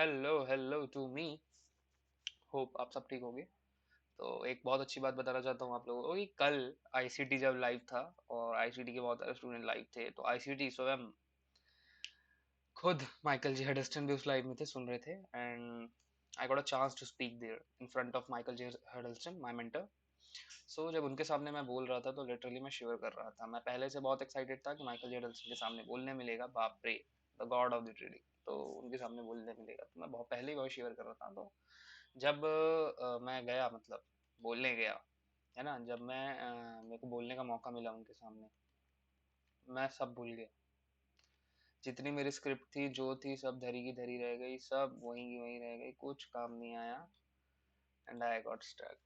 Hello hello to me. Hope आप सब ठीक होंगे। तो एक बहुत अच्छी बात बताना चाहता हूँ आप लोगों को कि कल आईसीटी जब लाइव था और आईसीटी के बहुत सारे स्टूडेंट लाइव थे, तो आईसीटी स्वयं खुद माइकल जी हेडस्टन भी उस लाइव में थे, सुन रहे थे। And I got a chance to speak there in front of Michael G Huddleston, my mentor. So जब उनके सामने मैं बोल रहा था तो लिटरली मैं शिवर कर रहा था। मैं पहले से बहुत एक्साइटेड था कि माइकल जी हेडल्स्टन के सामने बोलने मिलेगा, बाप रे, the God of the trading, तो उनके सामने बोलने मिलेगा। तो मैं बहुत पहले ही बहुत शिवर कर रहा था। तो जब मैं गया, मतलब बोलने गया, है ना, जब मेरे को बोलने का मौका मिला उनके सामने, मैं सब भूल गया। जितनी मेरी स्क्रिप्ट थी, जो थी, सब धरी की धरी रह गई, सब वहीं की वहीं रह गई, कुछ काम नहीं आया। And I got struck,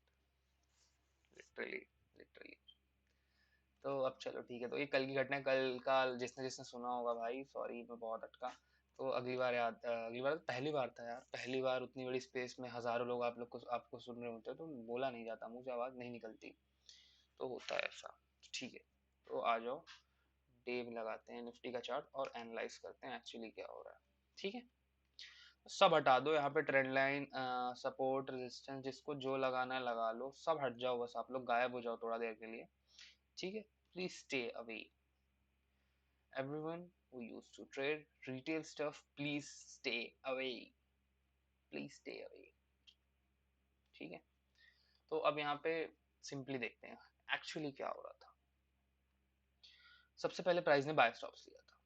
literally, literally. तो अब चलो ठीक है, तो ये कल की घटना है। कल का जिसने जिसने सुना होगा, भाई सॉरी मैं बहुत अटका। तो अगली बार याद, अगली बार, पहली बार था यार, पहली बार उतनी बड़ी स्पेस में हजारों लोग आप लोग को आपको सुन रहे होते, तो बोला नहीं जाता, मुंह से आवाज नहीं निकलती, तो होता है ऐसा। ठीक है, तो आ जाओ, डे लगाते हैं निफ्टी का चार्ट और एनालाइज करते हैं एक्चुअली क्या हो रहा है। ठीक है, सब हटा दो यहाँ पे, ट्रेंड लाइन, सपोर्ट, रेजिस्टेंस, जिसको जो लगाना है लगा लो, सब हट जाओ, बस आप लोग गायब हो जाओ थोड़ा देर के लिए। ठीक है, please stay away. Everyone who used to trade retail stuff, please stay away. Please stay away. ठीक है, तो अब यहाँ पे सिंपली देखते हैं एक्चुअली क्या हो रहा था। सबसे पहले प्राइस ने बाय स्टॉप्स लिया था,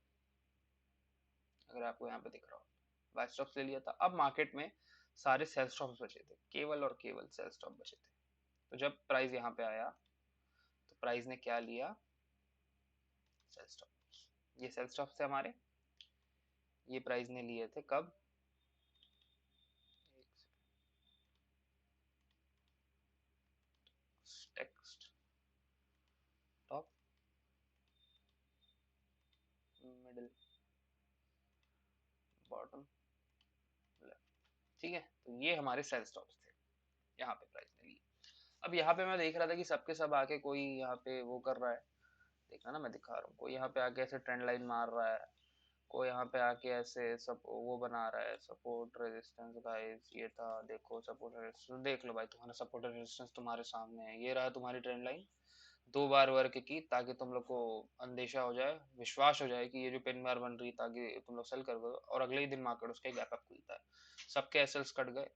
अगर आपको यहाँ पे दिख रहा हो, बाय स्टॉप्स ले लिया था। अब मार्केट में सारे सेल स्टॉप्स बचे थे, केवल और केवल सेल स्टॉप बचे थे। तो जब प्राइस यहाँ पे आया तो प्राइस ने क्या लिया, सेल स्टॉप। ये सेल स्टॉप थे हमारे, ये प्राइस ने लिए थे कब, text, top, middle, bottom, left. ठीक है, तो ये हमारे सेल स्टॉप्स थे, यहाँ पे प्राइस ने ली। अब यहाँ पे मैं देख रहा था कि सबके सब आके कोई यहाँ पे वो कर रहा है, देखना ना मैं दिखा रहा हूँ, कोई यहाँ पे आके ऐसे ट्रेंड लाइन मार रहा है, कोई यहाँ पे आके ऐसे सब वो बना रहा है, सपोर्ट रेजिस्टेंस, गाइस ये था, देखो सपोर्ट रेजिस्टेंस, देख लो भाई, तुम्हारा सपोर्ट रेजिस्टेंस तुम्हारे सामने है, ये रहा तुम्हारी ट्रेंड लाइन। दो बार वर्क की ताकि तुम लोग को अंदेशा हो जाए, विश्वास हो जाए कि ये जो पिन बार बन रही, ताकि तुम लोग सेल कर दो, और अगले ही दिन मार्केट उसका गैप अप खुलता है, सबके एसएल्स कट गए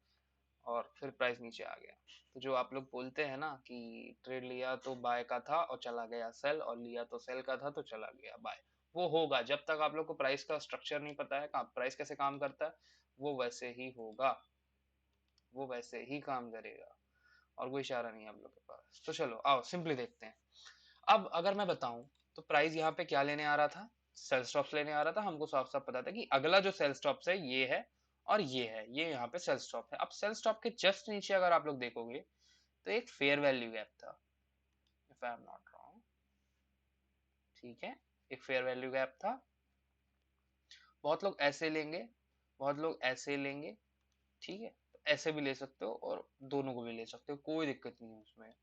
और फिर प्राइस नीचे आ गया। तो जो आप लोग बोलते हैं ना कि ट्रेड लिया तो बाय का था और चला गया सेल, और लिया तो सेल का था तो चला गया बाय, वो होगा जब तक आप लोग को प्राइस का स्ट्रक्चर नहीं पता है, प्राइस कैसे काम करता है, वो वैसे ही होगा, वो वैसे ही काम करेगा, और कोई इशारा नहीं है आप लोग के पास। तो चलो आओ सिंपली देखते हैं। अब अगर मैं बताऊं तो प्राइस यहाँ पे क्या लेने आ रहा था, सेल स्टॉप्स लेने आ रहा था। हमको साफ साफ पता था कि अगला जो सेल स्टॉप्स है ये है और ये है, ये यहाँ पे सेल स्टॉप है। अब सेल स्टॉप के जस्ट नीचे अगर आप लोग देखोगे तो एक फेयर वैल्यू गैप था, if I am not wrong. ठीक है, एक फेयर वैल्यू गैप था। बहुत लोग ऐसे लेंगे, बहुत लोग ऐसे लेंगे। ठीक है, तो ऐसे भी ले सकते हो और दोनों को भी ले सकते हो, कोई दिक्कत नहीं है उसमें।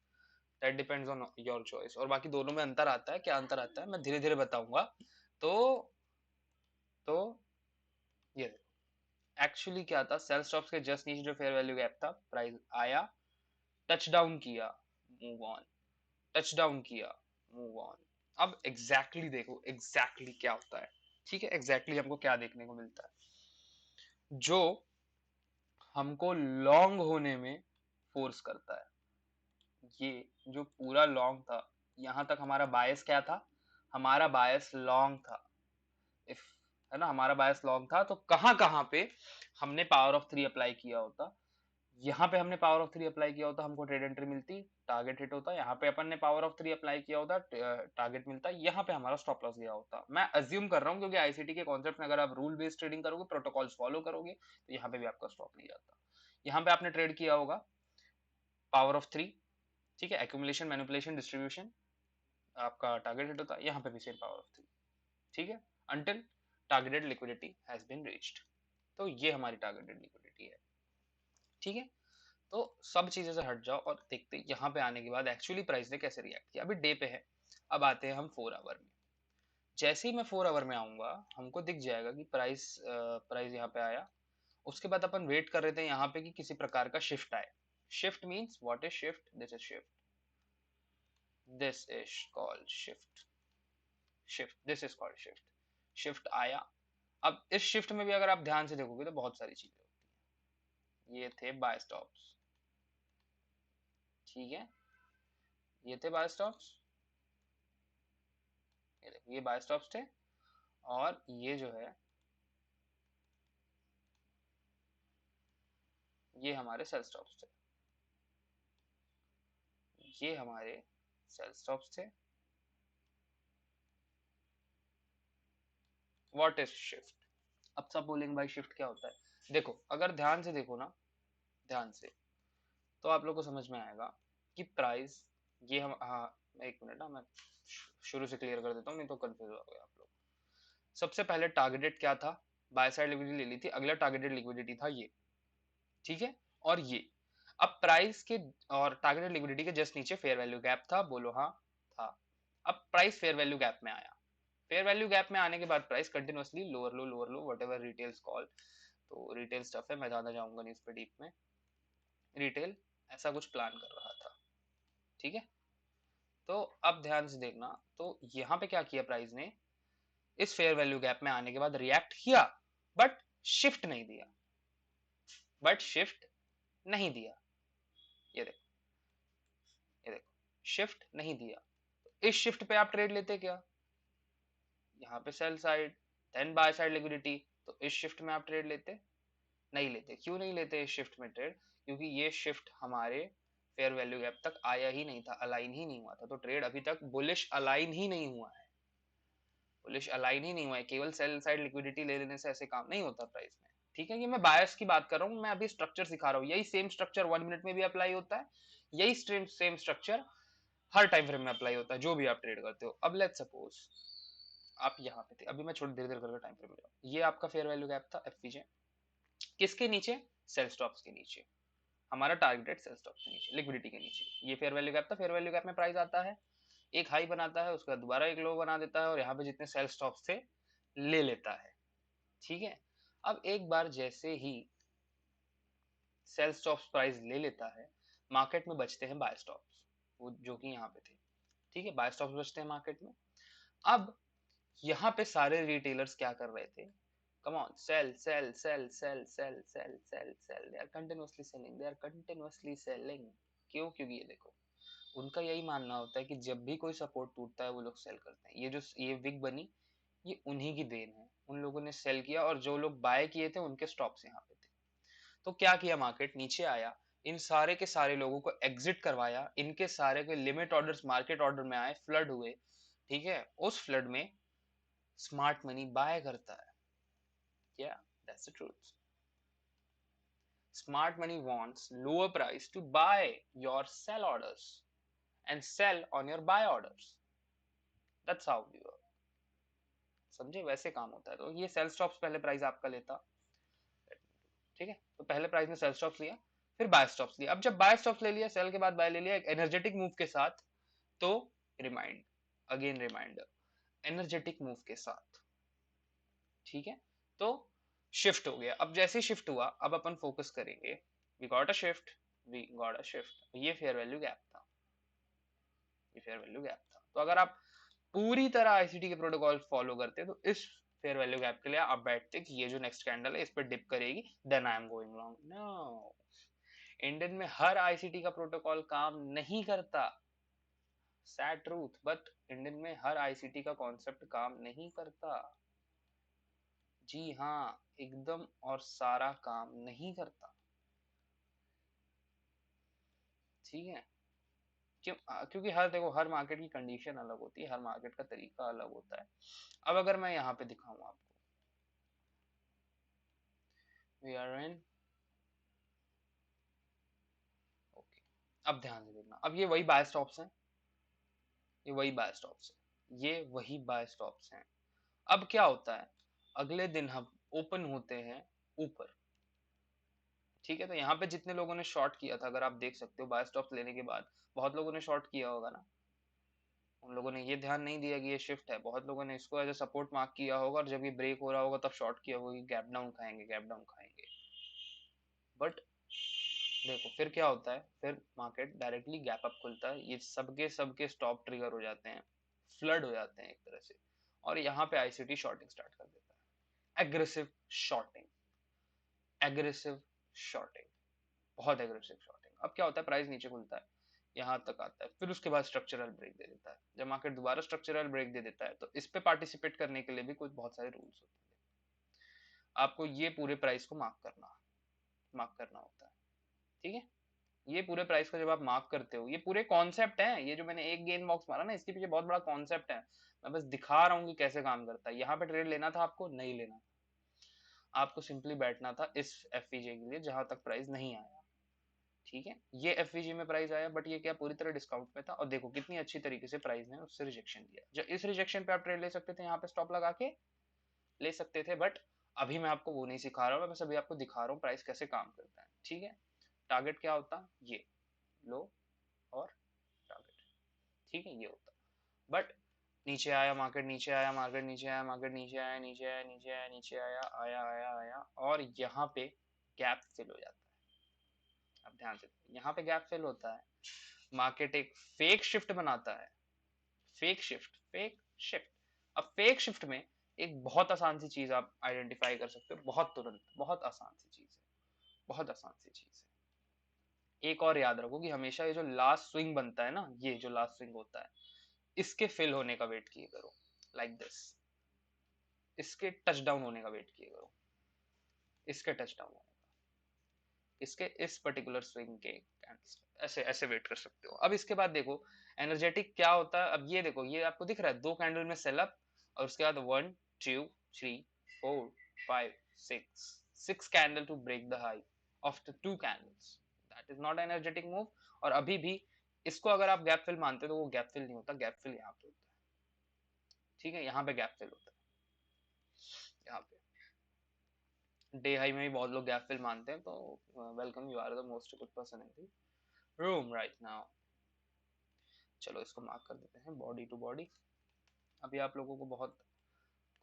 That depends on your choice. और बाकी दोनों में अंतर आता है, क्या अंतर आता है मैं धीरे धीरे बताऊंगा। तो तो ये एक्चुअली क्या था, सेल स्टॉप्स के जस्ट नीचे जो फेयर वैल्यू गैप था, प्राइस आया, टच डाउन किया, मूव ऑन, टच डाउन किया, मूव ऑन। अब एग्जैक्टली exactly देखो एग्जैक्टली क्या होता है। ठीक है, एग्जैक्टली हमको क्या देखने को मिलता है, जो हमको लॉन्ग होने में फोर्स करता है। ये जो पूरा लॉन्ग था, यहां तक हमारा बायस क्या था, हमारा बायस लॉन्ग था। इफ, है ना, हमारा बायस लॉन्ग था, तो कहां कहां पे हमने पावर ऑफ थ्री अप्लाई किया होता, यहाँ पे हमने पावर ऑफ थ्री अप्लाई किया होता, हमको ट्रेड एंट्री मिलती, टारगेट हिट होता। यहाँ पे अपन ने पावर ऑफ थ्री अप्लाई किया होता, टारगेट मिलता। यहाँ पे हमारा स्टॉप लॉस गया होता। मैं अज्यूम कर रहा हूँ क्योंकि आईसीटी के कॉन्सेप्ट में अगर आप रूल बेस्ड ट्रेडिंग करोगे, प्रोटोकॉल्स फॉलो करोगे, तो यहाँ पे भी आपका स्टॉप नहीं जाता। यहाँ पे आपने ट्रेड किया होगा पावर ऑफ थ्री, ठीक है, एक्यूमुलेशन, मैनिपुलेशन, डिस्ट्रीब्यूशन, आपका टारगेट हिट होता, यहाँ पे भी सेम पावर ऑफ थ्री। ठीक है, until targeted liquidity has been reached. तो ये हमारी टारगेटेड लिक्विडिटी है। ठीक है, तो सब चीजें से हट जाओ और देखते हैं यहाँ पे आने के बाद एक्चुअली प्राइस ने कैसे रिएक्ट किया। अभी डे पे है, अब आते हैं हम 4 आवर में। जैसे ही मैं 4 आवर में आऊंगा, हमको दिख जाएगा कि प्राइस यहाँ पे आया उसके बाद अपन वेट कर रहे थे यहाँ पे कि किसी प्रकार का शिफ्ट आए. Shift means what is shift? This is shift. This is called shift. Shift, this is called shift. Shift आया. अब इस शिफ्ट में भी अगर आप ध्यान से देखोगे तो बहुत सारी चीजें होती हैं. ये थे बाय स्टॉप्स. ठीक है, ये थे बाय स्टॉप्स. ये देखो, ये बाय स्टॉप्स थे. और ये जो है, ये हमारे सेल स्टॉप्स थे. ये हमारे सेल स्टॉप्स थे. What is shift? अब सब बोलेंगे भाई शिफ्ट क्या होता है. देखो, अगर ध्यान से देखो ना, ध्यान से, तो आप लोग को समझ में आएगा कि प्राइस, ये हम, हाँ, एक मिनट ना, मैं शुरू से क्लियर कर देता हूँ, नहीं तो कंफ्यूज हो गए आप लोग. सबसे पहले टारगेटेड क्या था? बाय साइड लिक्विडिटी ले ली थी. अगला टारगेटेड लिक्विडिटी था ये. ठीक है. और ये, अब प्राइस के और टारगेटेड लिक्विडिटी के जस्ट नीचे फेयर वैल्यू गैप था. बोलो हाँ, था. अब प्राइस फेयर वैल्यू गैप में आया. फेयर वैल्यू गैप में आने के बाद price continuously lower low what ever retails call. तो रिटेल स्टफ है, मैं ज्यादा जाऊंगा नहीं इस पे डीप में. रिटेल ऐसा कुछ प्लान कर रहा था. ठीक है. तो अब ध्यान से देखना, तो यहाँ पे क्या किया प्राइस ने? इस फेयर वैल्यू गैप में आने के बाद रिएक्ट किया, बट शिफ्ट नहीं दिया. बट शिफ्ट नहीं दिया. ये देखो, ये देखो, शिफ्ट नहीं दिया. इस शिफ्ट पे आप ट्रेड लेते क्या? यहाँ पे sell side, then buy side liquidity. तो इस शिफ्ट में आप ट्रेड लेते? नहीं लेते. क्यों नहीं लेते इस शिफ्ट में ट्रेड? क्योंकि ये शिफ्ट हमारे फेयर वैल्यू गैप तक आया ही नहीं था, अलाइन ही नहीं हुआ था. तो ट्रेड अभी तक बुलिश अलाइन ही नहीं हुआ है. बुलिश अलाइन ही नहीं हुआ है. केवल सेल साइड लिक्विडिटी ले लेने से ऐसे काम नहीं होता प्राइस में. ठीक है, ये मैं बायस की बात कर रहा हूँ, मैं अभी स्ट्रक्चर सिखा रहा हूँ. यही सेम स्ट्रक्चर 1 मिनट में भी अप्लाई होता है. यही सेम स्ट्रक्चर हर टाइम फ्रेम में अप्लाई होता है, जो भी आप ट्रेड करते हो. अब लेट्स सपोज आप यहाँ पे थे, अभी मैं छोड़ धीरे धीरे करके टाइम फ्रेम में जाऊँ. ये आपका फेयर वैल्यू गैप था एफवीजे. किसके नीचे? सेल स्टॉप्स के नीचे. हमारा टारगेटेड सेल स्टॉप के नीचे, लिक्विडिटी के नीचे. ये फेयर वैल्यू गैप था. फेयर वैल्यू गैप में प्राइस आता है, एक हाई बनाता है, उसके बाद दोबारा एक लो बना देता है, और यहाँ पे जितने सेल स्टॉप्स थे ले लेता है. ठीक है. अब एक बार जैसे ही सेल स्टॉप्स प्राइस ले लेता है, मार्केट में बचते हैं बाय स्टॉप्स, वो जो कि यहाँ पे थे. ठीक है, बाय स्टॉप्स बचते हैं मार्केट में. अब यहाँ पे सारे रिटेलर्स क्या कर रहे थे? Come on, sell sell sell sell sell sell sell sell, they are continuously selling, they are continuously selling. क्यों? क्योंकि ये देखो, उनका यही मानना होता है कि जब भी कोई सपोर्ट टूटता है वो लोग सेल करते हैं. ये जो ये विग बनी, ये उन्हीं की देन है. उन लोगों ने सेल किया, और जो लोग बाय किए थे उनके स्टॉप्स यहाँ पे थे. तो क्या किया, मार्केट नीचे आया, इन सारे के सारे लोगों को एग्जिट करवाया, इनके सारे के लिमिट ऑर्डर्स मार्केट ऑर्डर में आए, फ्लड हुए. ठीक है. उस फ्लड में स्मार्ट मनी बाय करता है. Yeah, that's the truth. Smart money wants lower price to buy your sell orders and sell on your buy orders. That's how we work. समझे? वैसे काम होता है. तो ये सेल स्टॉप्स पहले प्राइस आपका लेता. ठीक है. तो पहले प्राइस ने सेल स्टॉप्स लिया, फिर बाय स्टॉप्स लिया. अब जब बाय स्टॉप्स ले लिया, सेल के बाद बाय ले लिया, एक एनर्जेटिक मूव के साथ, तो remind, again reminder, energetic move के साथ. ठीक है. तो शिफ्ट हो गया. अब जैसे शिफ्ट हुआ, अब अपन फोकस करेंगे. We got a shift, we got a shift. ये फेयर वैल्यू गैप था, ये फेयर वैल्यू गैप था. तो अगर आप पूरी तरह आईसीटी के प्रोटोकॉल फॉलो करते तो इस फेयर वैल्यू गैप के लिए आप बैठते कि ये जो नेक्स्ट कैंडल है इस पर डिप करेगी, then I am going long. No, Indian में हर आईसीटी का प्रोटोकॉल काम नहीं करता. सैड ट्रूथ, बट इंडियन में हर आईसीटी का कॉन्सेप्ट काम नहीं करता. जी हाँ, एकदम, और सारा काम नहीं करता. ठीक है. क्यों? क्योंकि हर, देखो, हर मार्केट की कंडीशन अलग होती है, हर मार्केट का तरीका अलग होता है. अब अगर मैं यहाँ पे दिखाऊं आपको, वी आर इन, ओके. अब ध्यान से देखना, अब ये वही बाय स्टॉप्स हैं, ये वही बाय स्टॉप्स हैं, ये वही बाय स्टॉप्स हैं. अब क्या होता है, अगले दिन हम ओपन होते हैं ऊपर. ठीक है. तो यहाँ पे जितने लोगों ने शॉर्ट किया था, अगर आप देख सकते हो, बाय स्टॉप्स लेने के बाद बहुत लोगों ने शॉर्ट किया होगा ना. उन लोगों ने ये ध्यान नहीं दिया कि ये शिफ्ट है. बहुत लोगों ने इसको एज ए सपोर्ट मार्क किया होगा, और जब ये ब्रेक हो रहा होगा तब शॉर्ट किया होगा कि गैप डाउन खाएंगे, गैप डाउन खाएंगे. बट देखो फिर क्या होता है, फिर मार्केट डायरेक्टली गैप अप खुलता है, ये सबके सबके स्टॉप ट्रिगर हो जाते हैं, फ्लड हो जाते हैं एक तरह से, और यहाँ पे आईसीटी शॉर्टिंग स्टार्ट कर देता है। एग्रेसिव शॉर्टिंग, एग्रेसिव शॉर्टिंग, बहुत एग्रेसिव शॉर्टिंग। अब क्या होता है, प्राइस नीचे खुलता है, यहाँ तक आता है, फिर उसके बाद स्ट्रक्चरल ब्रेक दे देता है। जब मार्केट दोबारा स्ट्रक्चरल ब्रेक दे देता है तो इस पे पार्टिसिपेट करने के लिए भी कुछ बहुत सारे रूल्स होते हैं। आपको ये पूरे प्राइस को मार्क करना होता है, ठीक है। ये पूरे प्राइस को जब आप मार्क करते हो, ये पूरे कॉन्सेप्ट है, ये जो मैंने एक गेन बॉक्स मारा ना, इसके पीछे बहुत बड़ा कॉन्सेप्ट है। मैं बस दिखा रहा हूँ कि कैसे काम करता है। यहाँ पे ट्रेड लेना था आपको, नहीं लेना था, आपको सिंपली बैठना था इस एफवीजे के लिए जहां तक प्राइस नहीं आया, ठीक है। ये एफवीजी में प्राइस आया, बट ये क्या पूरी तरह डिस्काउंट में था, और देखो कितनी अच्छी तरीके से प्राइस ने उससे रिजेक्शन दिया। जो इस रिजेक्शन पे आप ट्रेड ले सकते थे, यहाँ पे स्टॉप लगा के ले सकते थे, बट अभी मैं आपको वो नहीं सिखा रहा हूँ, मैं बस अभी आपको दिखा रहा हूँ प्राइस कैसे काम करता है, ठीक है। टारगेट क्या होता, ये लो और टारगेट, ठीक है, ये होता। बट नीचे आया मार्केट, नीचे आया मार्केट, नीचे आया मार्केट, नीचे आया, नीचे आया, नीचे आया, नीचे आया, आया आया आया, और यहाँ पे गैप फिल हो जाता है। अब ध्यान से, यहाँ पे गैप फिल होता है, मार्केट एक फेक शिफ्ट बनाता है, फेक शिफ्ट, फेक शिफ्ट। अब फेक शिफ्ट में एक बहुत आसान सी चीज आप आइडेंटिफाई कर सकते हो, बहुत तुरंत, बहुत आसान सी चीज है, बहुत आसान सी चीज है। एक और याद रखो कि हमेशा ये जो लास्ट स्विंग बनता है ना, ये जो लास्ट स्विंग होता है, इसके फिल होने का वेट किए करो, लाइक दिस, इसके टच डाउन होने का वेट किए करो, इसके टच डाउन होने का, इसके इस पर्टिकुलर स्विंग के ऐसे ऐसे वेट कर सकते हो। अब इसके बाद देखो एनर्जेटिक क्या होता है। अब ये देखो, ये आपको दिख रहा है, दो कैंडल में सेल अप, और उसके बाद 1 2 3 4 5 6 candle to break the high of the two candles, that is not energetic move. और अभी भी इसको अगर आप गैप फिल मानते हो तो वो गैप फिल नहीं होता, गैप फिल यहाँ पे होता है, ठीक है, यहाँ पे गैप फिल होता है, यहाँ पे डे हाई में भी बहुत लोग गैप फिल मानते हैं, तो welcome, you are the most good person in the room right now. चलो इसको मार्क कर देते हैं बॉडी टू बॉडी। अभी आप लोगों को बहुत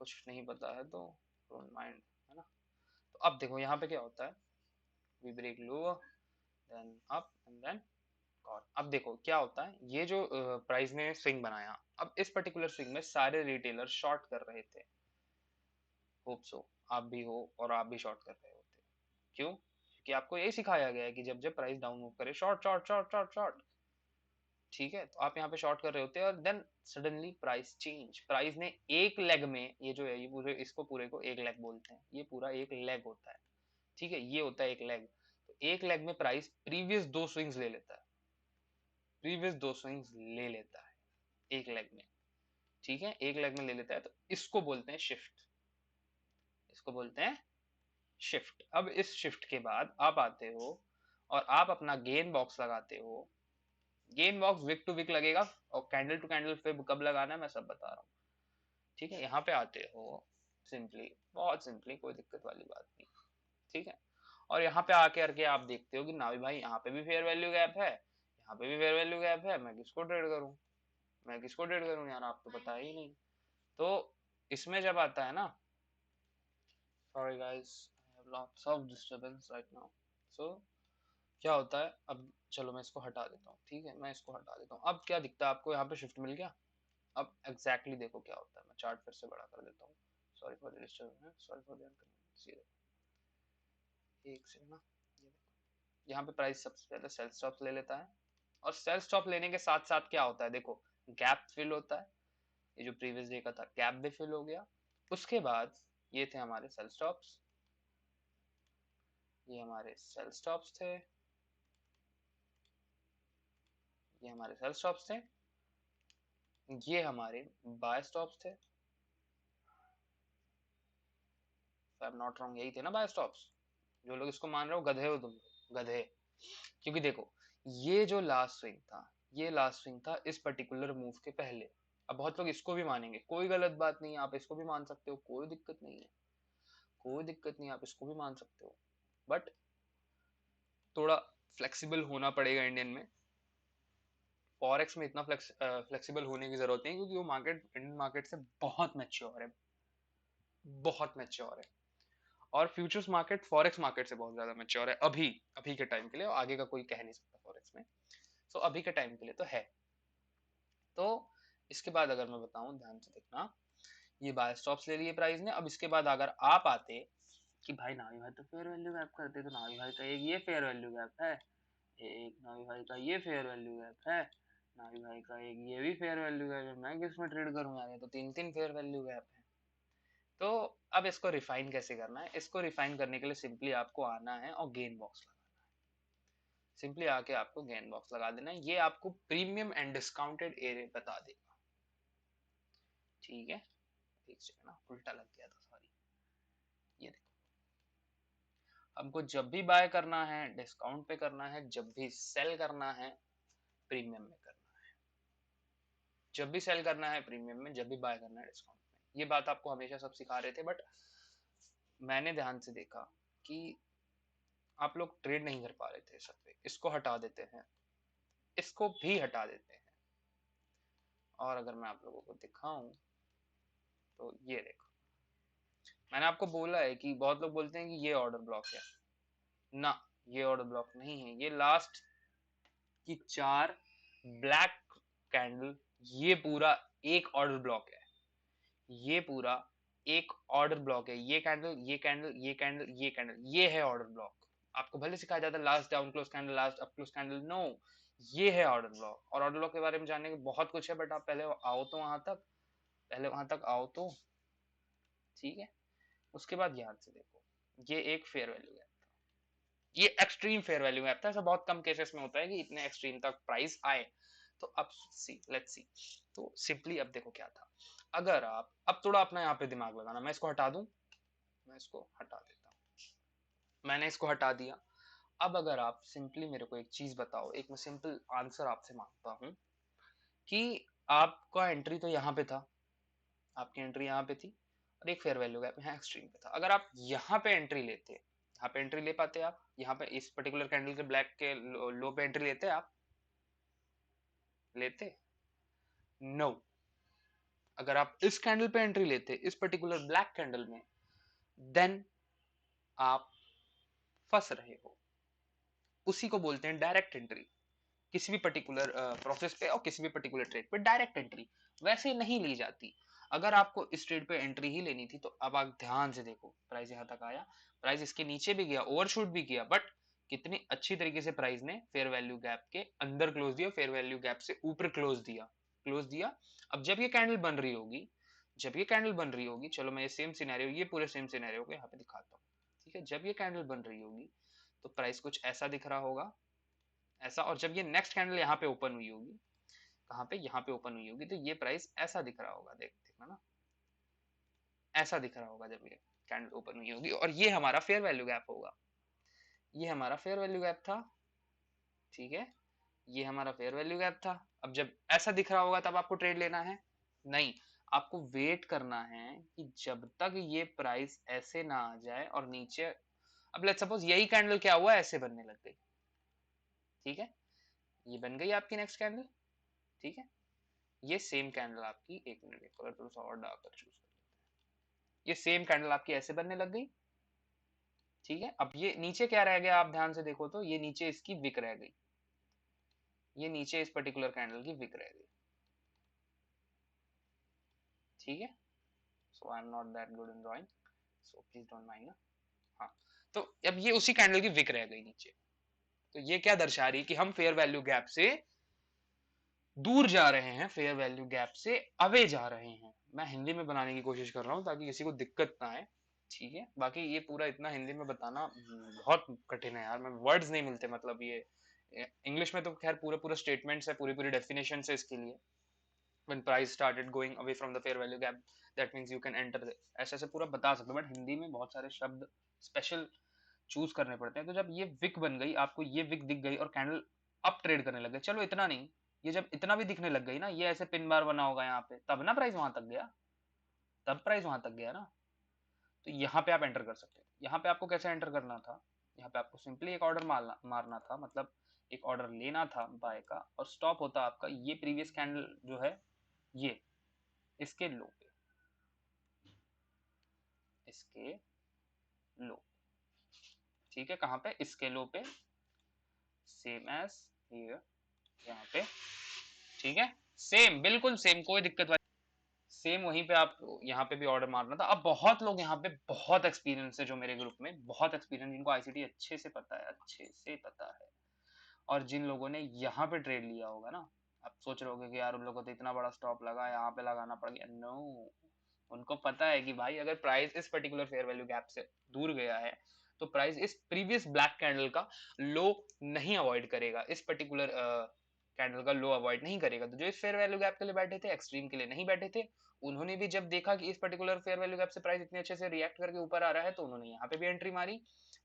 कुछ नहीं पता है तो डोंट माइंड, है ना। तो अब देखो यहाँ पे क्या होता है, we break lower then up and then call. अब देखो क्या होता है, ये जो प्राइस ने स्विंग बनाया, अब इस पर्टिकुलर स्विंग में सारे रिटेलर शॉर्ट कर रहे थे, होप सो आप भी हो और आप भी शॉर्ट कर रहे होते। क्यों? क्योंकि आपको यही सिखाया गया है कि जब जब प्राइस डाउन मूव करे, short short short short short, ठीक है। तो आप यहाँ पे शॉर्ट कर रहे होते हैं, और then suddenly price change, price ने एक लेग में, ये जो है ये पूरे, इसको पूरे को एक लेग बोलते हैं, ये पूरा एक लेग होता है, ठीक है, ये होता है एक लेग। तो एक लेग में प्राइस प्रीवियस दो स्विंग्स ले लेता है, प्रीवियस दो स्विंग्स ले लेता है एक लेग में, ठीक है, एक लेग में ले लेता है, तो इसको बोलते हैं शिफ्ट, इसको बोलते हैं शिफ्ट। अब इस शिफ्ट के बाद आप आते हो और आप अपना गेन बॉक्स लगाते हो। Gain box wick to wick लगेगा, और कैंडल टू कैंडल पे कब लगाना है मैं सब बता रहा हूँ, ठीक है। यहाँ पे आते हो सिंपली, बहुत सिंपली, कोई दिक्कत वाली बात नहीं, ठीक है। और यहाँ पे आके करके आप देखते हो कि ना भाई यहाँ पे भी फेयर वैल्यू गैप है, यहाँ पे भी फेयर वैल्यू गैप है, मैं किसको ट्रेड करूँ, मैं किसको ट्रेड करूँ यार, आपको पता ही नहीं। तो इसमें जब आता है ना, sorry guys, I have lots of disturbance right now. So क्या होता है, अब चलो मैं इसको हटा देता हूँ, ठीक है, मैं इसको हटा देता हूँ। अब क्या दिखता है आपको, यहाँ पे शिफ्ट मिल गया। अब एग्जैक्टली exactly देखो क्या होता है, मैं चार्ट फिर से बड़ा कर देता हूँ, sorry for the disturbance, sorry for the inconvenience. एक सेकंड ना, ये देखो यहाँ पे प्राइस सबसे पहले सेल स्टॉप ले लेता है, और सेल स्टॉप लेने के साथ साथ क्या होता है, देखो गैप फिल होता है, ये जो प्रीवियस डे का था गैप भी फिल हो गया। उसके बाद ये थे हमारे सेल स्टॉप्स, ये हमारे सेल स्टॉप्स थे, ये हमारे सेल स्टॉप्स थे, ये हमारे बाय स्टॉप्स थे, आई एम नॉट रॉन्ग, यही थे ना बाय स्टॉप्स। जो लोग इसको मान रहे हो गधे हो तुम लोग, गधे। क्योंकि देखो ये जो लास्ट स्विंग था, ये लास्ट स्विंग था इस पर्टिकुलर मूव के पहले। अब बहुत लोग इसको भी मानेंगे, कोई गलत बात नहीं है, आप इसको भी मान सकते हो, कोई दिक्कत नहीं है, कोई दिक्कत नहीं है, आप इसको भी मान सकते हो। बट थोड़ा फ्लेक्सिबल होना पड़ेगा इंडियन में, फॉरेक्स में इतना फ्लेक्सिबल होने की जरूरत नहीं, क्योंकि वो मार्केट इंडियन मार्केट से बहुत मैच्योर है, बहुत मैच्योर है। और फ्यूचर्स मार्केट फॉरेक्स मार्केट से बहुत ज्यादा मैच्योर है अभी अभी के टाइम के लिए, और आगे का कोई कह नहीं सकता फॉरेक्स में। सो अभी के टाइम के लिए तो है। तो इसके बाद अगर मैं बताऊं, ध्यान से देखना, ये बाय स्टॉप्स ले लिए प्राइस ने। अब इसके बाद अगर आप आते कि भाई नावी भाई तो फेयर वैल्यू गैप करते, तो नावी भाई का एक ये फेयर वैल्यू गैप है, एक नावी भाई का ये फेयर वैल्यू गैप है, नावी भाई का एक ये भी फेयर वैल्यू गैप है, मैं किस में ट्रेड करूं यार, ये तो तीन तीन फेयर वैल्यू गैप है। तो अब इसको रिफाइन कैसे करना है? इसको रिफाइन करने के लिए सिंपली आपको आना है और गेन बॉक्स लगाना है। सिंपली आके आपको गेन बॉक्स लगा देना है, ये आपको प्रीमियम एंड डिस्काउंटेड एरिया बता देगा। ठीक है, एक सेकंड ना, उल्टा लग गया था, सॉरी। ये देखो, हमको जब भी बाय करना है डिस्काउंट पे करना है, जब भी सेल करना है प्रीमियम में करना है। जब भी सेल करना है प्रीमियम में, जब भी बाय करना है डिस्काउंट में। ये बात आपको हमेशा सब सिखा रहे थे, बट मैंने ध्यान से देखा कि आप लोग ट्रेड नहीं कर पा रहे थे सब पे। इसको हटा देते हैं, इसको भी हटा देते हैं, और अगर मैं आप लोगों को दिखाऊं तो ये देखो, मैंने आपको बोला है कि बहुत लोग बोलते हैं कि ये ऑर्डर ब्लॉक है ना, ये ऑर्डर ब्लॉक नहीं है, ये लास्ट की 4 ब्लैक कैंडल, ये पूरा एक ऑर्डर ब्लॉक है। ये पूरा एक ऑर्डर ब्लॉक है, ये कैंडल, ये कैंडल, ये कैंडल, ये कैंडल, ये है ऑर्डर ब्लॉक। आपको भले सिखाया जाता है last down close candle, last up close candle, no, ये है ऑर्डर ब्लॉक। और ऑर्डर ब्लॉक के बारे में जानने के बहुत कुछ है, बट आप पहले आओ तो वहां तक, पहले वहां तक आओ तो। ठीक है, उसके बाद ध्यान से देखो, ये एक फेयर वैल्यू गैप था, ये एक्सट्रीम फेयर वैल्यू गैप था। ऐसा बहुत कम केसेस में होता है कि इतने एक्सट्रीम तक प्राइस आए। तो अब सी, लेट्स सी। तो सिंपली अब देखो क्या था। अगर आप अब थोड़ा अपना यहाँ पे दिमाग लगाना, मैं इसको हटा दूं, मैं इसको हटा देता हूँ, मैंने इसको हटा दिया। अब अगर आप सिंपली मेरे को एक चीज बताओ, एक मैं सिंपल आंसर आपसे मांगता हूँ कि आपका एंट्री तो यहाँ पे था, आपकी एंट्री यहाँ पे थी, और एक फेयर वैल्यू गैप यहाँ एक्सट्रीम पे था। अगर आप यहाँ पे एंट्री लेते, यहाँ पे एंट्री ले पाते आप? यहाँ पे इस पर्टिकुलर कैंडल के ब्लैक के लो पे एंट्री लेते आप? लेते? नो। अगर आप इस कैंडल पे एंट्री लेते, इस पर्टिकुलर ब्लैक कैंडल में, देन आप फंस रहे हो। उसी को बोलते हैं डायरेक्ट एंट्री। किसी भी पर्टिकुलर प्रोसेस पे और किसी भी पर्टिकुलर ट्रेड पे डायरेक्ट एंट्री वैसे नहीं ली जाती। अगर आपको इस ट्रेड पे एंट्री ही लेनी थी, तो अब आप ध्यान से देखो, प्राइस यहां तक आया, प्राइस इसके नीचे भी गया, ओवरशूट भी किया, बट कितनी अच्छी तरीके से प्राइस ने फेयर वैल्यू गैप के अंदर क्लोज दिया, फेयर वैल्यू गैप से ऊपर क्लोज दिया, क्लोज दिया। अब जब ये कैंडल बन रही होगी, जब ये कैंडल बन रही होगी, चलो मैं ये सेम सिनेरियो, ये पूरे सेम सिनेरियो को यहाँ पे दिखाता हूँ। ठीक है, जब ये कैंडल बन रही होगी तो प्राइस कुछ ऐसा दिख रहा होगा, ऐसा। और जब ये नेक्स्ट कैंडल यहाँ पे ओपन हुई होगी, कहाँ पे, यहाँ पे ओपन हुई होगी, तो ये प्राइस ऐसा दिख रहा होगा, देखना ना, ऐसा दिख रहा होगा जब ये कैंडल ओपन हुई होगी, और ये हमारा फेयर वैल्यू गैप होगा, ये हमारा फेयर वैल्यू गैप था। ठीक है, ये हमारा फेयर वैल्यू गैप था। अब जब ऐसा दिख रहा होगा तब आपको ट्रेड लेना है? नहीं, आपको वेट करना है कि जब तक ये प्राइस ऐसे ना आ जाए और नीचे। अब लेट्स सपोज यही कैंडल क्या हुआ, ऐसे बनने लग गई। ठीक है, ये बन गई आपकी नेक्स्ट कैंडल। ठीक है, ये सेम कैंडल आपकी, एक मिनट, एक कलर थोड़ा सा और डार्क कर चूज कर लेते हैं, ये सेम कैंडल आपकी ऐसे बनने लग गई। ठीक है, अब ये नीचे क्या रह गया, आप ध्यान से देखो तो ये नीचे इसकी विक रह गई, ये नीचे इस पर्टिकुलर कैंडल की विक रह गई। ठीक है, so I am not that good in drawing, so please don't mind ना। हाँ, तो अब ये उसी कैंडल की विक रह गई नीचे। तो ये क्या दर्शा रही है कि हम फेयर वैल्यू गैप से दूर जा रहे हैं, फेयर वैल्यू गैप से अवे जा रहे हैं। मैं हिंदी में बनाने की कोशिश कर रहा हूँ ताकि किसी को दिक्कत ना आए। ठीक है, बाकी ये पूरा इतना हिंदी में बताना बहुत कठिन है यार, मैं वर्ड्स नहीं मिलते, मतलब ये इंग्लिश में तो खैर पूरे पूरे स्टेटमेंट्स है, पूरी पूरी डेफिनेशन है इसके लिए। when price started going away from the fair value gap, that means you can enter, ऐसे ऐसे पूरा बता सकते हो, बट हिंदी में बहुत सारे शब्द स्पेशल चूज करने पड़ते हैं। तो जब ये विक बन गई, आपको ये विक दिख गई और कैंडल अप ट्रेड करने लग गए, चलो इतना नहीं, ये जब इतना भी दिखने लग गई ना, ये ऐसे पिन बार बना होगा यहाँ पे, तब ना प्राइस वहां तक गया, तब प्राइस वहां तक गया ना। तो यहाँ पे आप एंटर कर सकते हो। यहाँ पे आपको कैसे एंटर करना था, यहाँ पे आपको सिंपली एक ऑर्डर मारना था, मतलब एक ऑर्डर लेना था बाय का, और स्टॉप होता आपका ये प्रीवियस कैंडल जो है, ये इसके लो पे, इसके लो, ठीक है, कहाँ पे, इसके लो पे, सेम एज हियर, यहाँ पे, ठीक है, सेम, बिल्कुल सेम, कोई दिक्कत वाली, सेम वहीं पे आप यहाँ पे भी ऑर्डर मारना था। अब बहुत लोग यहाँ पे बहुत एक्सपीरियंस है जो मेरे ग्रुप में, बहुत एक्सपीरियंस, जिनको आईसीटी अच्छे से पता है, अच्छे से पता है, और जिन लोगों ने यहाँ पे ट्रेड लिया होगा ना, आप सोच रहे होगे कि यार उन लोगों को तो इतना बड़ा स्टॉप लगा, यहाँ पे लगाना पड़ गया, नो, उनको पता है कि भाई अगर प्राइस इस पर्टिकुलर फेयर वैल्यू गैप से दूर गया है तो प्राइस इस प्रीवियस ब्लैक कैंडल का लो नहीं अवॉइड करेगा, इस पर्टिकुलर कैंडल का लो अवॉइड नहीं करेगा। तो जो इस फेयर वैल्यू गैप के लिए बैठे थे, एक्सट्रीम के लिए नहीं बैठे थे, उन्होंने भी जब देखा कि इस पर्टिकुलर फेयर वैल्यू गैप से प्राइस इतने अच्छे से रिएक्ट करके ऊपर आ रहा है, तो उन्होंने यहाँ पे भी एंट्री मारी,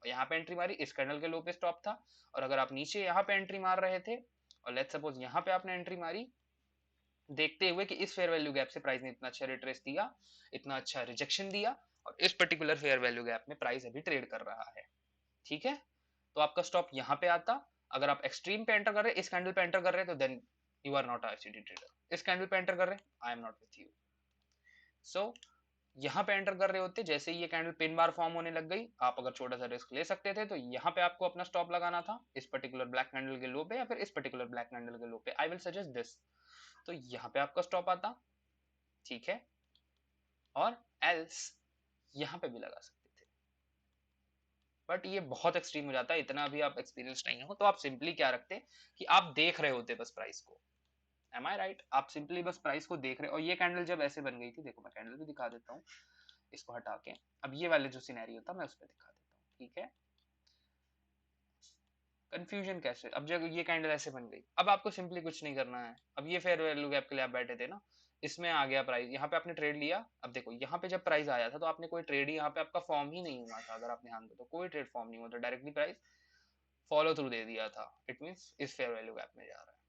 और यहाँ पे एंट्री मारी, इस कैंडल के लो पे स्टॉप था, और अगर आप नीचे यहाँ पे एंट्री मार रहे थे, और लेट्स सपोज यहाँ पे आपने एंट्री मारी, देखते हुए कि इस फेयर वैल्यू गैप से प्राइस ने इतना अच्छा रिट्रेस दिया, इतना अच्छा रिजेक्शन दिया, और इस पर्टिकुलर फेयर वैल्यू गैप में प्राइस अभी ट्रेड कर रहा है, ठीक है, तो आपका स्टॉप यहाँ पे आता। अगर आप एक्सट्रीम पे एंटर कर रहे हैं, इस कैंडल पे एंटर कर रहे हैं, तो then you are not ICT trader. इस कैंडल पे एंटर कर रहे हैं, I am not with you. So यहाँ पे एंटर कर रहे होते, जैसे ही ये कैंडल पिन बार फॉर्म होने लग गई, आप अगर छोटा सा रिस्क ले सकते थे, तो यहाँ पे आपको अपना स्टॉप लगाना था, इस पर्टिकुलर ब्लैक कैंडल के लो पे, या फिर इस पर्टिकुलर ब्लैक कैंडल के लो पे, आई विल सजेस्ट दिस, तो यहाँ पे आपका स्टॉप आता, ठीक है, और एल्स यहाँ पे भी लगा सकते थे, बट ये बहुत एक्सट्रीम हो जाता है, इतना भी आप एक्सपीरियंस नहीं हो, तो आप सिंपली क्या रखते कि आप देख रहे होते बस प्राइस को, एम आई राइट, आप सिंपली बस प्राइस को देख रहे, और ये कैंडल जब ऐसे बन गई थी, देखो मैं कैंडल भी दिखा देता हूँ, इसको हटा के, अब ये वाले जो सिनेरियो था मैं उस पर दिखा देता हूँ, ठीक है, कंफ्यूजन कैसे, अब जब ये कैंडल ऐसे बन गई, अब आपको सिंपली कुछ नहीं करना है, अब ये फेयर वैल्यू गैप के लिए आप बैठे थे ना, इसमें आ गया प्राइस, यहाँ पे आपने ट्रेड लिया, अब देखो यहाँ पे जब प्राइस आया था तो आपने कोई ट्रेड ही यहाँ पे आपका फॉर्म ही नहीं हुआ था, अगर आप ध्यान दो तो कोई ट्रेड फॉर्म नहीं हुआ था, डायरेक्टली प्राइस फॉलो थ्रू दे दिया था, इट मीन्स इस फेयर वैल्यू गैप में जा रहा है,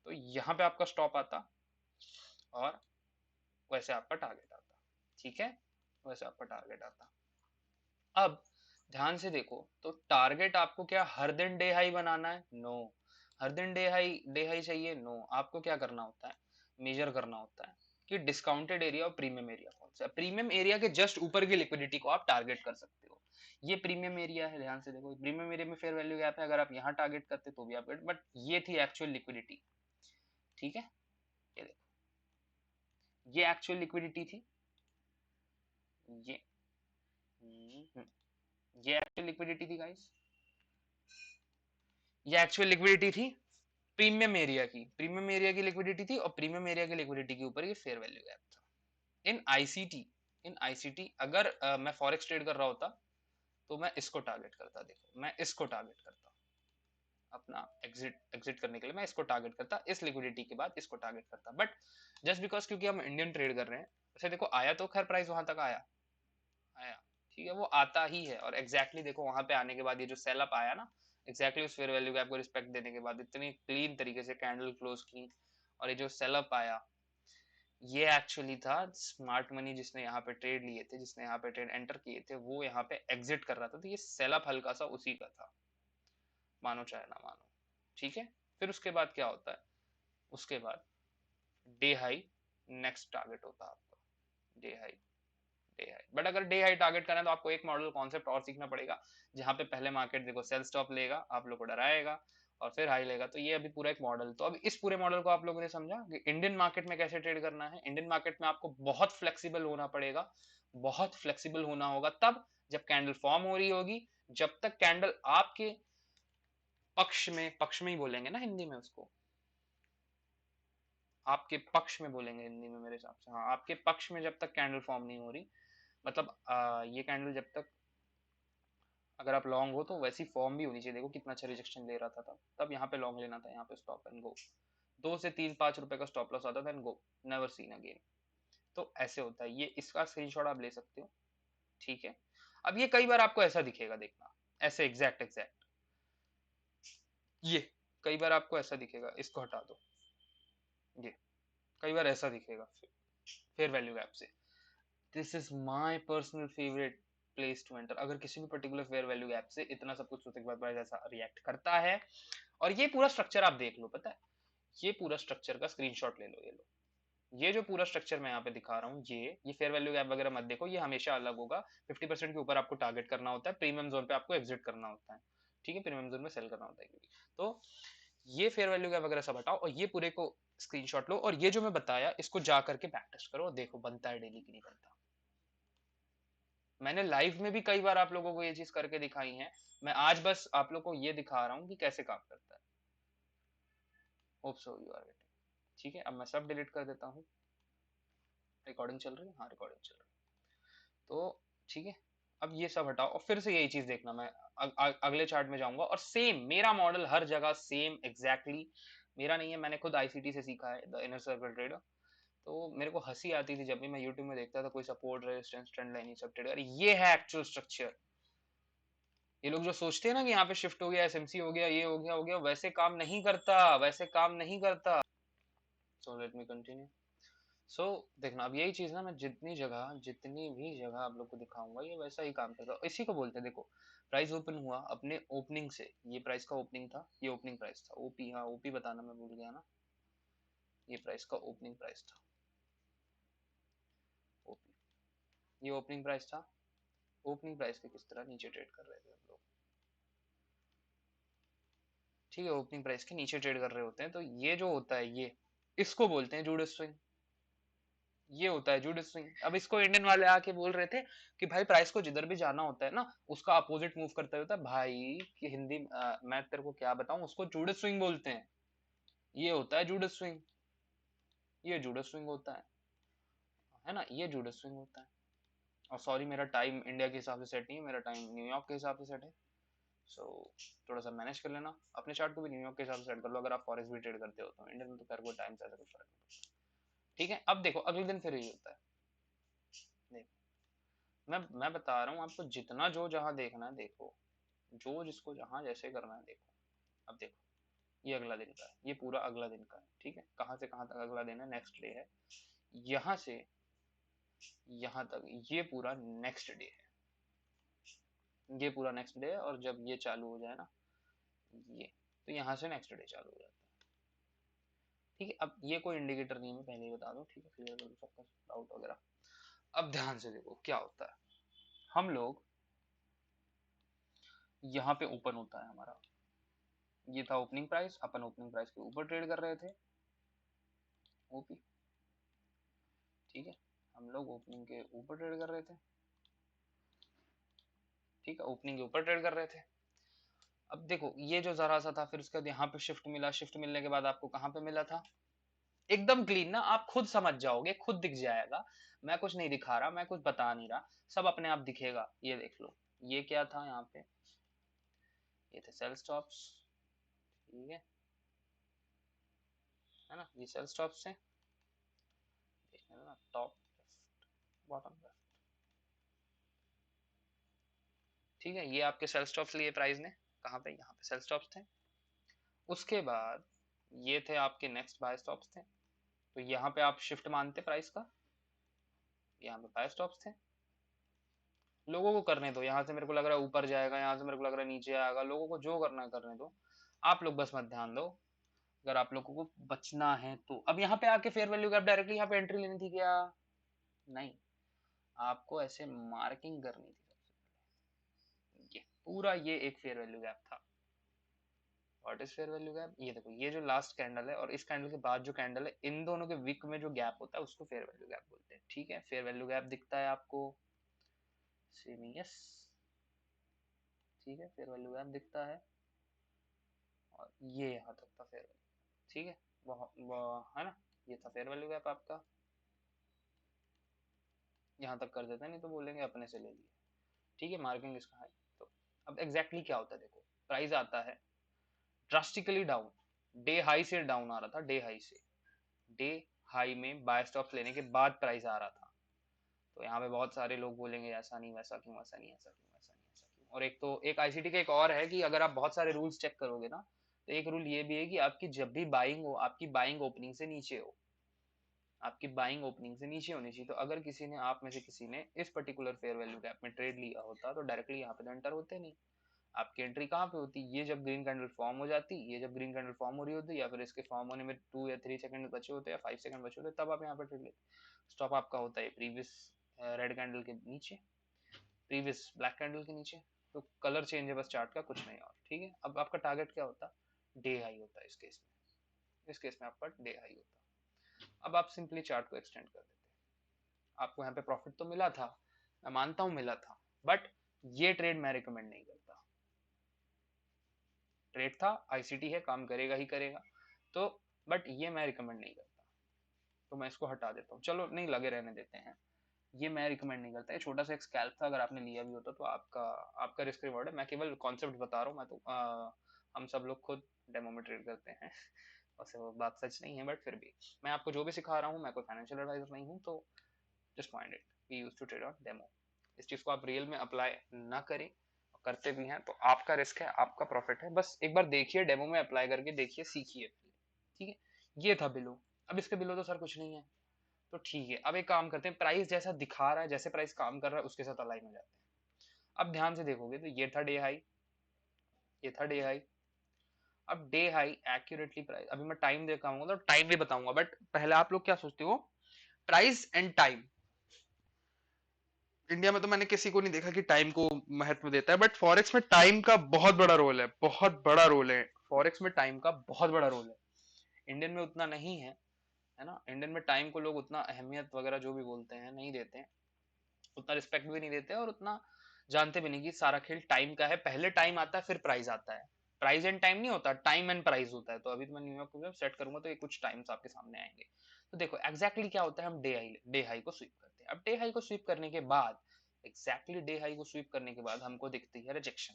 तो यहाँ पे आपका स्टॉप आता, और वैसे आपका टारगेट आता, ठीक है, वैसे आपका टारगेट आता। अब ध्यान से देखो, तो टारगेट आपको क्या हर दिन डे हाई बनाना है, नो, हर दिन डे हाई चाहिए, नो, आपको क्या करना होता है, मेजर करना होता है कि डिस्काउंटेड एरिया और प्रीमियम एरिया कौन सा है, प्रीमियम एरिया के जस्ट ऊपर की लिक्विडिटी को आप टारगेट कर सकते हो, ये प्रीमियम एरिया है, ध्यान से देखो, प्रीमियम एरिया में फेयर वैल्यू गैप है, अगर आप यहाँ टारगेट करते तो भी आप, बट ये थी एक्चुअल लिक्विडिटी, ठीक है, ये देखो, ये एक्चुअल लिक्विडिटी थी, ये ये एक्चुअल लिक्विडिटी थी गाइस, ये एक्चुअल लिक्विडिटी थी प्रीमियम एरिया की, प्रीमियम एरिया की लिक्विडिटी थी, और प्रीमियम एरिया की लिक्विडिटी के ऊपर ये फेयर वैल्यू गैप था। इन आईसीटी, इन आईसीटी अगर मैं फॉरेक्स ट्रेड कर रहा होता तो मैं इसको टारगेट करता, देखो मैं इसको टारगेट करता, अपना एग्जिट एग्जिट करने के लिए मैं इसको टारगेट करता, इस लिक्विडिटी के बाद इसको टारगेट करता, बट जस्ट बिकॉज क्योंकि हम इंडियन ट्रेड कर रहे हैं, वैसे देखो आया तो खैर प्राइस वहां तक आया, आया, ठीक है, वो आता ही है, और एग्जैक्टली देखो वहां पे आने के बाद ये जो सेल अप आया ना, एग्जैक्टली उस फेयर वैल्यू गैप को रिस्पेक्ट देने के बाद इतनी क्लीन तरीके से कैंडल क्लोज की, और ये जो सेल अप आया, ये एक्चुअली था स्मार्ट मनी, जिसने यहाँ पे ट्रेड लिए थे, जिसने यहाँ पे ट्रेड एंटर किए थे, वो यहाँ पे एग्जिट कर रहा था, तो ये सेल अप हल्का सा उसी का था, मानो चाहे ना मानो, ठीक है, फिर उसके बाद क्या होता है, उसके बाद डे हाई नेक्स्ट टारगेट होता है आपका, day high, day high, but अगर डे हाई टारगेट करना है तो आपको एक मॉडल कॉन्सेप्ट और सीखना पड़ेगा, जहां पे पहले मार्केट देखो सेल स्टॉप लेगा, आप लोग को डराएगा, और फिर हाई लेगा, तो ये अभी पूरा एक मॉडल, तो अब इस पूरे मॉडल को आप लोगों ने समझा कि इंडियन मार्केट में कैसे ट्रेड करना है, इंडियन मार्केट में आपको बहुत फ्लेक्सिबल होना पड़ेगा, बहुत फ्लेक्सिबल होना होगा तब जब कैंडल फॉर्म हो रही होगी, जब तक कैंडल आपके पक्ष में ही बोलेंगे ना हिंदी में उसको, आपके पक्ष में बोलेंगे हिंदी में मेरे हिसाब से, हाँ, आपके पक्ष में जब तक कैंडल फॉर्म नहीं हो रही, मतलब ये कैंडल जब तक, अगर आप लॉन्ग हो तो वैसी फॉर्म भी होनी चाहिए, देखो कितना अच्छा रिजेक्शन ले रहा था तब यहाँ पे लॉन्ग लेना था, यहाँ पे स्टॉप एंड गो, 2 से 3 5 रुपए का स्टॉप लॉस आता था and go, never seen again, तो ऐसे होता है, ये इसका स्क्रीनशॉट आप ले सकते हो, ठीक है, अब ये कई बार आपको ऐसा दिखेगा, देखना ऐसे एग्जैक्ट एग्जैक्ट, ये कई बार आपको ऐसा दिखेगा, इसको हटा दो, ये कई बार ऐसा दिखेगा फेयर वैल्यू गैप से, this is my personal favourite place to enter, अगर किसी भी पर्टिकुलर फेयर वैल्यू गैप से इतना सब कुछ होने के बाद प्राइस ऐसा रिएक्ट करता है, और ये पूरा स्ट्रक्चर आप देख लो, पता है, ये पूरा स्ट्रक्चर का स्क्रीनशॉट ले लो, ये लो, ये जो पूरा स्ट्रक्चर मैं यहाँ पे दिखा रहा हूँ, ये फेयर वैल्यू गैप वगैरह मत देखो, ये हमेशा अलग होगा। 50% के ऊपर आपको टारगेट करना होता है, प्रीमियम जोन पे आपको एग्जिट करना होता है, ठीक है, प्रीमियम जोन में सेल करना होता है क्योंकि। तो ये फेयर वैल्यू गैप वगैरह सब हटाओ और ये पूरे को स्क्रीनशॉट लो, और ये जो मैं बताया इसको जा करके बैक टेस्ट करो, देखो बनता है डेली की नहीं बनता। मैंने लाइव में भी कई बार आप लोगों को ये चीज करके दिखाई है, मैं आज बस आप लोगों को ये दिखा रहा हूँ कि कैसे काम करता है। Hope so you are getting. ठीक है, अब मैं सब डिलीट कर देता हूँ। रिकॉर्डिंग चल रही है? हाँ रिकॉर्डिंग चल रही है। तो ठीक है, अब ये सब हटाओ और फिर से यही चीज देखना। मैं अगले चार्ट में जाऊंगा और सेम मेरा मॉडल हर जगह सेम एग्जैक्टली मेरा नहीं है, मैंने खुद आईसीटी से सीखा है, द इनर सर्कल ट्रेडर। तो मेरे को हंसी आती थी जब भी मैं यूट्यूब में देखता था कोई सपोर्ट रेजिस्टेंस ट्रेंड लाइन सब ट्रेड, अरे ये है एक्चुअल स्ट्रक्चर। ये लोग जो सोचते हैं ना कि यहाँ पे शिफ्ट हो गया, एसएमसी हो गया, ये हो गया, वैसे काम नहीं करता, वैसे काम नहीं करता। So let me continue. सो देखना, अब यही चीज ना मैं जितनी भी जगह आप लोग को दिखाऊंगा ये वैसा ही काम करेगा, इसी को बोलते हैं। देखो प्राइस ओपन हुआ अपने ओपनिंग से, ये प्राइस का ओपनिंग था, ये ओपनिंग प्राइस था, ओपी, हाँ ओपी बताना मैं भूल गया ना, ये प्राइस का ओपनिंग प्राइस था, ओपी, ये ओपनिंग प्राइस था। ओपनिंग प्राइस के किस तरह नीचे ट्रेड कर रहे थे हम लोग, ठीक है, ओपनिंग प्राइस के नीचे ट्रेड कर रहे होते हैं, तो ये जो होता है ये इसको बोलते हैं जूड स्विंग, ये होता है जूड स्विंग। अब इसको इंडियन वाले आके बोल रहे थे कि भाई प्राइस को जिधर भी जाना होता है ना उसका अपोजिट मूव करता होता है, भाई कि हिंदी मैं तेरे को क्या बताऊं, उसको जूड स्विंग बोलते हैं, ये होता है जूड स्विंग, ये जूड स्विंग होता है ना, ये जूड स्विंग होता है। और सॉरी मेरा टाइम इंडिया के हिसाब से सेट नहीं है, मेरा टाइम न्यूयॉर्क के हिसाब से सेट है। सो थोड़ा सा मैनेज कर लेना, अपने चार्ट को भी न्यूयॉर्क के हिसाब से सेट कर लो अगर आप फॉरेक्स भी ट्रेड करते हो, तो इंडियन में तो खैर कोई टाइम से ऐसा कुछ फर्क नहीं पड़ता। ठीक है, अब देखो अगले दिन फिर यही होता है। मैं बता रहा हूँ आपको, जितना जो जहां देखना है देखो, जो जिसको जहां जैसे करना है देखो। अब देखो ये अगला दिन का है, ये पूरा अगला दिन का है, ठीक है, कहाँ से कहाँ तक अगला दिन है, नेक्स्ट डे है, यहाँ से यहाँ तक ये पूरा नेक्स्ट डे है, ये पूरा नेक्स्ट डे है, और जब ये चालू हो जाए ना ये, तो यहाँ से नेक्स्ट डे चालू हो जाता है। ठीक है, अब ये कोई इंडिकेटर नहीं है, मैं पहले ही बता दूं, ठीक है, क्लियर कर दो सबका डाउट वगैरह। अब ध्यान से देखो क्या होता है, हम लोग यहाँ पे ओपन होता है हमारा, ये था ओपनिंग प्राइस, अपन ओपनिंग प्राइस के ऊपर ट्रेड कर रहे थे, ओपी, ठीक है, हम लोग ओपनिंग के ऊपर ट्रेड कर रहे थे, ठीक है, ओपनिंग के ऊपर ट्रेड कर रहे थे। अब देखो ये जो जरा सा था, फिर उसके बाद यहाँ पे शिफ्ट मिला, शिफ्ट मिलने के बाद आपको कहाँ पे मिला था, एकदम क्लीन ना, आप खुद समझ जाओगे, खुद दिख जाएगा, मैं कुछ नहीं दिखा रहा, मैं कुछ बता नहीं रहा, सब अपने आप दिखेगा, ये देख लो, ये क्या था यहाँ पे, ये थे सेल स्टॉप्स, ठीक है ना, ये सेल स्टॉप्स है, देखना ना, टॉप लेफ्ट बॉटम लेफ्ट, ठीक है, ये आपके सेल स्टॉप्स लिए प्राइस ने, कहाँ पे, यहाँ पे सेल स्टॉप्स थे। उसके बाद ये थे आपके नेक्स्ट बाय स्टॉप्स थे, तो यहाँ पे आप शिफ्ट मानते प्राइस का, यहाँ पे बाय स्टॉप्स थे। लोगों को करने दो, यहाँ से मेरे को लग रहा है ऊपर जाएगा, यहाँ से मेरे को लग रहा है नीचे आएगा, लोगों को जो करना है करने दो, आप लोग बस मत ध्यान दो, अगर आप लोगों को बचना है तो। अब यहाँ पे आके फेयर वैल्यू गैप डायरेक्टली यहाँ पे एंट्री लेनी थी क्या, नहीं, आपको ऐसे मार्किंग करनी थी सबसे पहले, ये पूरा ये एक फेयर वैल्यू गैप था। What is fair value gap, ये देखो ये जो लास्ट कैंडल है और इस कैंडल के बाद जो कैंडल है, इन दोनों के विक में जो गैप होता है उसको फेयर वैल्यू गैप बोलते हैं, ठीक है, फेयर वैल्यू गैप दिखता है आपको, सेम यस, ठीक है, फेयर वैल्यू गैप दिखता है, और ये यहाँ तक था फेयर वैल्यू, ठीक है, वह है ना, ये था फेयर वैल्यू गैप आपका, यहाँ तक कर देते हैं, नहीं तो बोलेंगे अपने से ले लिए, ठीक है, मार्किंग इसका है। तो अब एग्जैक्टली exactly क्या होता है देखो, प्राइस आता है ड्रास्टिकली डाउन, डे हाई से डाउन आ रहा था, डे हाई से, डे हाई में बाय स्टॉप्स लेने के बाद प्राइस आ रहा था, तो यहाँ पे बहुत सारे लोग बोलेंगे ऐसा नहीं, वैसा क्यों, ऐसा नहीं, ऐसा क्यों, ऐसा नहीं, ऐसा क्यों। और एक तो एक आईसीटी का एक और है कि अगर आप बहुत सारे रूल्स चेक करोगे ना, तो एक रूल ये भी है कि आपकी जब भी बाइंग हो, आपकी बाइंग ओपनिंग से नीचे हो, आपकी बाइंग ओपनिंग से नीचे होनी चाहिए। तो अगर किसी ने, आप में से किसी ने इस पर्टिकुलर फेयर वैल्यू गैप में ट्रेड लिया होता तो डायरेक्टली यहाँ पे तो एंटर होते नहीं, आपकी एंट्री कहाँ पे होती, ये जब ग्रीन कैंडल फॉर्म हो जाती, ये जब ग्रीन कैंडल फॉर्म हो रही होती, या फिर इसके फॉर्म होने में 2 या 3 सेकंड बचे होते हैं या 5 सेकंड बचे होते, तब आप यहाँ पे ट्रेड लेते। स्टॉप आपका होता है प्रीवियस रेड कैंडल के नीचे, प्रीवियस ब्लैक कैंडल के नीचे। तो कलर चेंज है बस चार्ट का, कुछ नहीं और, ठीक है। अब आपका टारगेट क्या होता, डे हाई होता है इस केस में, इस केस में आपका डे हाई होता। अब आप सिंपली चार्ट को एक्सटेंड कर देते, आपको यहाँ पे प्रॉफिट तो मिला था, मैं मानता हूँ मिला था, बट ये ट्रेड मैं रिकमेंड नहीं करता। ट्रेड था, आईसीटी है, काम करेगा ही करेगा, तो बट ये मैं रिकमेंड नहीं करता, तो मैं इसको हटा देता हूँ। चलो नहीं लगे रहने देते हैं, ये मैं रिकमेंड नहीं करता। ये छोटा सा एक स्कैल्प था, अगर आपने लिया भी होता तो आपका आपका रिस्क रिवॉर्ड है। मैं केवल कॉन्सेप्ट बता रहा हूँ, मैं तो हम सब लोग खुद डेमो में ट्रेड करते हैं वैसे वो बात सच नहीं है, बट फिर भी मैं आपको जो भी सिखा रहा हूँ, मैं कोई फाइनेंशियल एडवाइजर नहीं हूँ, तो just mind it, we use to trade on demo. इस चीज को आप रियल में अप्लाई ना करें, करते भी हैं तो आपका रिस्क है, आपका प्रॉफिट है। बस एक बार देखिए, डेमो में अप्लाई करके देखिए, सीखिए, ठीक है। ये था बिलो। अब इसके बिलो तो सर कुछ नहीं है, तो ठीक है। अब एक काम करते हैं, प्राइस जैसा दिखा रहा है, जैसे प्राइस काम कर रहा है उसके साथ अलाइन हो जाते हैं। अब ध्यान से देखोगे तो ये था डे हाई, ये था डे हाई। अब डे हाई एक्यूरेटली प्राइस, अभी मैं टाइम दिखाऊंगा तो टाइम भी बताऊंगा, बट पहले आप लोग क्या सोचते हो, प्राइस एंड टाइम। इंडिया में तो मैंने किसी को नहीं देखा कि टाइम को महत्व देता है, बट फॉरेक्स में टाइम का बहुत बड़ा रोल है, बहुत बड़ा रोल है। फॉरेक्स में टाइम का बहुत बड़ा रोल है, इंडियन में उतना नहीं है, है ना। इंडियन में टाइम को लोग उतना अहमियत वगैरह जो भी बोलते हैं नहीं देते हैं, उतना रिस्पेक्ट भी नहीं देते, और उतना जानते भी नहीं कि सारा खेल टाइम का है। पहले टाइम आता है फिर प्राइस आता है, प्राइस एंड टाइम नहीं होता, टाइम एंड प्राइस होता है। तो अभी तो मैं न्यूयॉर्क को सेट करूंगा तो ये कुछ टाइम्स आपके सामने आएंगे। तो देखो एग्जैक्टली क्या होता है, हम डे हाई को स्वीप करते हैं। अब डे हाई को स्वीप करने के बाद, एग्जैक्टली डे हाई को स्वीप करने के बाद हमको दिखती है रिजेक्शन,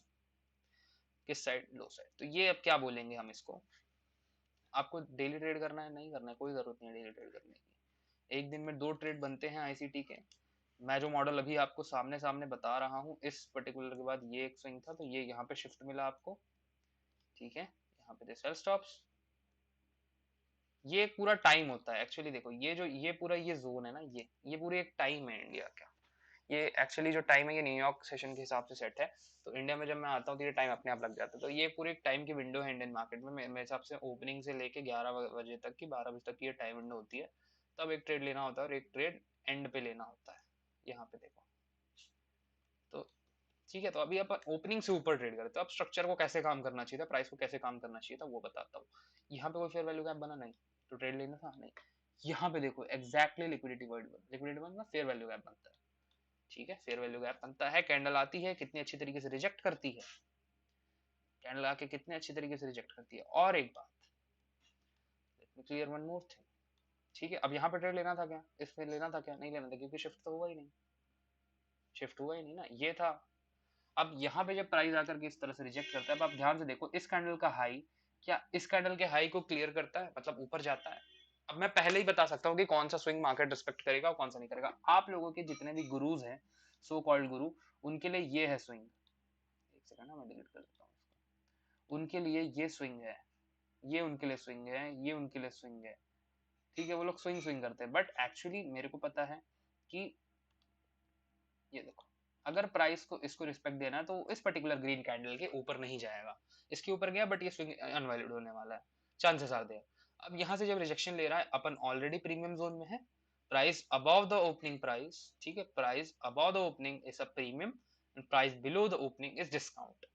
किस साइड, लो साइड। तो ये अब क्या बोलेंगे हम इसको, आपको डेली ट्रेड करना है, नहीं करना है, कोई जरूरत नहीं है डेली ट्रेड करने की। एक दिन में 2 ट्रेड बनते हैं आईसीटी के। मैं जो मॉडल अभी आपको सामने सामने बता रहा हूँ, इस पर्टिकुलर के बाद ये एक स्विंग था, तो ये यहाँ पे शिफ्ट मिला आपको, ठीक है। यहाँ पे सेल स्टॉप्स, ये एक पूरा टाइम होता है एक्चुअली। देखो ये जो ये पूरा ये जोन है ना, ये पूरी एक टाइम है इंडिया का। ये एक्चुअली जो टाइम है ये न्यूयॉर्क सेशन के हिसाब से सेट है, तो इंडिया में जब मैं आता हूँ तो ये टाइम अपने आप लग जाता है। तो ये पूरी एक टाइम की विंडो है इंडियन मार्केट में, मेरे हिसाब से ओपनिंग से लेके 11 बजे तक की, 12 बजे तक की ये टाइम विंडो होती है। तब एक ट्रेड लेना होता है और एक ट्रेड एंड पे लेना होता है। यहाँ पे देखो, तो ठीक है। तो अभी अपन ओपनिंग से ऊपर ट्रेड करते हैं। अब स्ट्रक्चर को कैसे काम करना चाहिए था, प्राइस को कैसे काम करना चाहिए था, वो बताता हूँ। यहाँ पे कोई फेयर वैल्यू गैप बना नहीं, तो ट्रेड लेना था नहीं। यहाँ पे देखो exactly liquidity word, liquidity word में फेयर वैल्यू गैप बनता है, ठीक है। फेयर वैल्यू गैप बनता है, कैंडल आती है, कितनी अच्छी तरीके से रिजेक्ट करती है, कैंडल आके कितने अच्छी तरीके से रिजेक्ट करती है। और एक बात, let me clear one more thing, ठीक है। अब यहाँ पे ट्रेड लेना था क्या, इसमें लेना था क्या, नहीं लेना था, क्योंकि शिफ्ट तो हुआ ही नहीं, शिफ्ट हुआ ही नहीं ना, ये था। अब यहाँ पे जब प्राइस आकर के इस तरह से रिजेक्ट करता है, अब आप ध्यान से देखो, इस कैंडल का हाई क्या इस कैंडल के हाई को क्लियर करता है, मतलब ऊपर जाता है। अब मैं पहले ही बता सकता हूँ कि कौन सा स्विंग मार्केट रिस्पेक्ट करेगा और कौन सा नहीं करेगा। आप लोगों के जितने भी गुरुज हैं, सो कॉल्ड गुरु, उनके लिए ये है स्विंग। एक सेकंड ना, मैं डिलीट कर देता हूँ इसको। उनके लिए ये स्विंग है, ये उनके लिए स्विंग है, ये उनके लिए स्विंग है, ठीक है। वो लोग स्विंग स्विंग करते हैं, बट एक्चुअली मेरे को पता है कि ये देखो, अगर प्राइस को इसको रिस्पेक्ट देना है तो इस पर्टिकुलर ग्रीन कैंडल के ऊपर नहीं जाएगा। इसके ऊपर गया बट ये स्विंग अनवैलिड होने वाला है, चांसेस आर देयर। अब यहाँ से जब रिजेक्शन ले रहा है, अपन ऑलरेडी प्रीमियम जोन में है, price above the opening price, ठीक है, price above the opening is a premium and price below the opening is discount.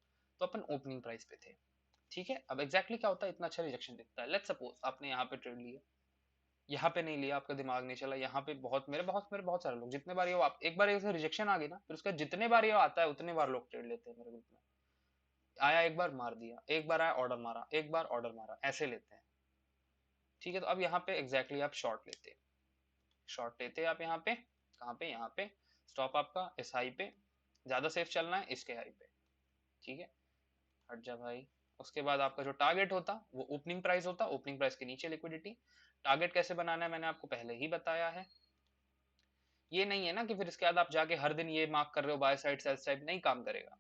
तो अपन ओपनिंग प्राइस पे थे, ठीक है। अब एग्जैक्टली क्या होता है, इतना अच्छा रिजेक्शन दिखता है। लेट्स सपोज आपने यहाँ पे ट्रेड लिया, यहाँ पे नहीं लिया, आपका दिमाग नहीं चला, यहाँ पे मेरे बहुत सारे लोग, जितने बार ये आप एक बार ये रिजेक्शन आ गई ना, फिर उसका जितने बार ये आता है उतने बार लोग ट्रेड लेते हैं मेरे ग्रुप में। आया एक बार मार दिया, एक बार आया ऑर्डर मारा, एक बार ऑर्डर मारा, ऐसे लेते हैं, ठीक है। तो अब यहाँ पे एग्जैक्टली आप शॉर्ट लेते, शॉर्ट लेते आप यहाँ पे, कहाँ पे, यहाँ पे। स्टॉप आपका इस हाई पे, ज्यादा सेफ चलना है इसके हाई पे, ठीक है। हट जा भाई। उसके बाद आपका जो टारगेट होता वो ओपनिंग प्राइस होता, ओपनिंग प्राइस के नीचे लिक्विडिटी। टारगेट कैसे बनाना है मैंने आपको पहले ही बताया है। ये नहीं है ना कि फिर इसके बाद आप जाके हर दिन ये मार्क कर रहे हो बाय साइड सेल साइड, नहीं काम करेगा,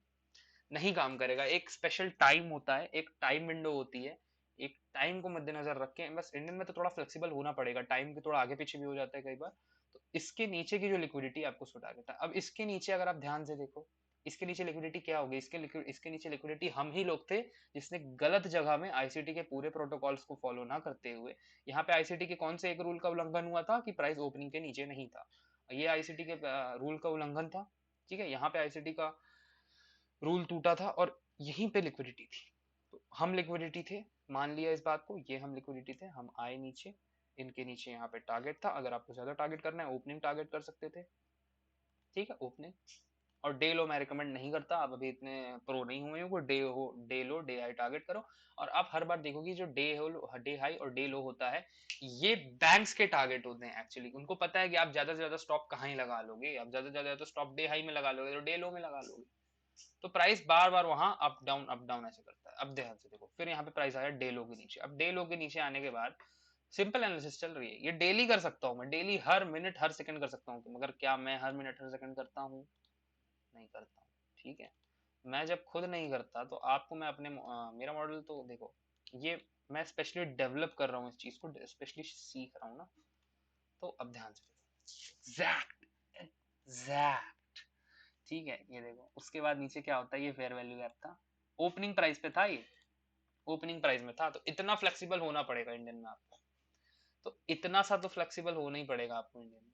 नहीं काम करेगा। एक स्पेशल टाइम होता है, एक टाइम विंडो होती है, एक टाइम को मद्देनजर रख के, बस इंडियन में तो थोड़ा फ्लेक्सिबल होना पड़ेगा, टाइम के थोड़ा आगे पीछे भी हो जाता है कई बार। तो इसके नीचे की जो लिक्विडिटी आपको उसको टारगेट है। अब इसके नीचे अगर आप ध्यान से देखो, इसके नीचे लिक्विडिटी क्या होगी, इसके नीचे लिक्विडिटी हम ही लोग थे जिसने गलत जगह में आईसीटी के पूरे प्रोटोकॉल्स को फॉलो ना करते हुए, यहाँ पे आईसीटी के कौन से एक रूल का उल्लंघन हुआ था कि प्राइस ओपनिंग के नीचे नहीं था, ये आईसीटी के रूल का उल्लंघन था। ठीक है, यहाँ पे आईसीटी का रूल टूटा था और यहीं पे लिक्विडिटी थी, तो हम लिक्विडिटी थे, मान लिया इस बात को, ये हम लिक्विडिटी थे, हम आए नीचे, इनके नीचे यहाँ पे टारगेट था, अगर आपको ज्यादा टारगेट करना है ओपनिंग टारगेट कर सकते थे। ठीक है, ओपनिंग और डे लो मैं रिकमेंड नहीं करता, आप अभी इतने प्रो नहीं हुए हो, डे लो डे हाई टारगेट करो। और आप हर बार देखोगे जो डे हाई और डे लो होता है, ये बैंक्स के टारगेट होते हैं एक्चुअली, उनको पता है कि आप ज्यादा से ज्यादा स्टॉप कहाँ ही लगा लोगे, आप ज्यादा से ज्यादा स्टॉप डे हाई में लगा लोगे तो डे लो में लगा लोगे, तो प्राइस बार बार वहां अप डाउन ऐसे करता है। अब ध्यान से देखो, फिर यहाँ पे प्राइस आया डे लो के नीचे, अब डे लो के नीचे आने के बाद सिंपल एनालिसिस चल रही है, ये डेली कर सकता हूँ मैं, डेली हर मिनट हर सेकंड कर सकता हूँ, मगर क्या मैं हर मिनट हर सेकंड करता हूँ? नहीं करता हूँ। ठीक है, मैं जब खुद नहीं करता तो आपको मैं अपने मेरा मॉडल तो देखो, ये मैं स्पेशली डेवलप कर रहा हूँ, इस चीज को स्पेशली सीख रहा हूँ ना, तो अब ध्यान से देखो, एग्जैक्ट एग्जैक्ट। ठीक है, ये देखो उसके बाद नीचे क्या होता है, ये फेयर वैल्यू गैप था, ओपनिंग प्राइस पे था ये, ओपनिंग प्राइस में था, तो इतना फ्लेक्सिबल होना पड़ेगा इंडियन में आपको, तो इतना सा तो फ्लेक्सिबल होना ही पड़ेगा आपको इंडियन में।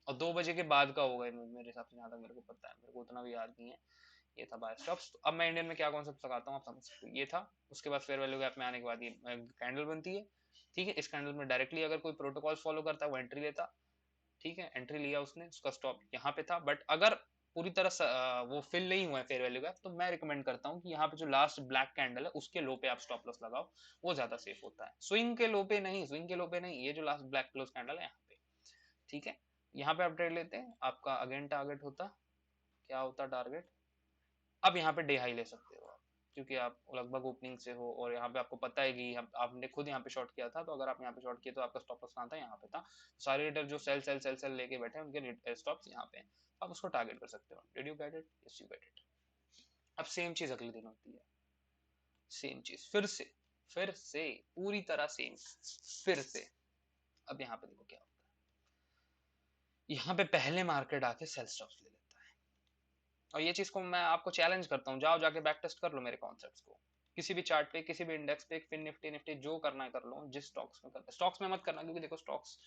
और 2 बजे के बाद का होगा मेरे हिसाब से, जहां तक मेरे को पता है, मेरे को उतना भी याद नहीं है। ये था बाय स्टॉप्स, तो अब मैं इंडियन में क्या कॉन्सेप्ट लगाता हूँ आप समझ सकते हो, ये था। उसके बाद फेयर वैल्यू गैप में आने के बाद ये कैंडल बनती है। ठीक है, इस कैंडल में डायरेक्टली अगर कोई प्रोटोकॉल फॉलो करता है वो एंट्री लेता। ठीक है, एंट्री लिया उसने, उसका स्टॉप यहाँ पे था, बट अगर पूरी तरह से वो फिल नहीं हुआ है फेयर वैल्यू गैप, तो मैं रिकमेंड करता हूँ कि यहाँ पे जो लास्ट ब्लैक कैंडल है उसके लो पे आप स्टॉप लॉस लगाओ, वो ज्यादा सेफ होता है, स्विंग के लो पे नहीं, स्विंग के लो पे नहीं, ये जो लास्ट ब्लैक क्लोज कैंडल है यहाँ पे। ठीक है, यहाँ पे आप ट्रेड लेते हैं, आपका अगेन टारगेट होता, क्या होता टारगेट, अब यहाँ पे डे हाई ले सकते हो आप, क्योंकि आप लगभग ओपनिंग से हो और यहाँ पे आपको पता है कि आपने खुद यहाँ पे शॉर्ट किया था, तो अगर आप यहाँ पे शॉर्ट किए तो आपका स्टॉप लॉस कहाँ था, यहाँ पे था। सारे रीडर जो सेल सेल सेल सेल लेके बैठे हैं उनके स्टॉप्स यहाँ पे हैं, आप उसको टारगेट कर सकते हो। Did you get it? Yes you get it. अब सेम चीज अगले दिन होती है, सेम चीज फिर से पूरी तरह सेम, फिर से। अब यहाँ पे देखो क्या होता है, यहाँ पे पहले मार्केट आके सेल स्टॉप्स ले लेता है, और ये चीज को मैं आपको चैलेंज करता हूँ, जाओ जाके बैक टेस्ट कर लो मेरे कॉन्सेप्ट्स को, किसी भी चार्ट पे, किसी भी इंडेक्स पे, फिन निफ्टी निफ्टी जो करना है कर लो, जिस स्टॉक्स में करना, स्टॉक्स में मत करना, क्योंकि देखो स्टॉक्स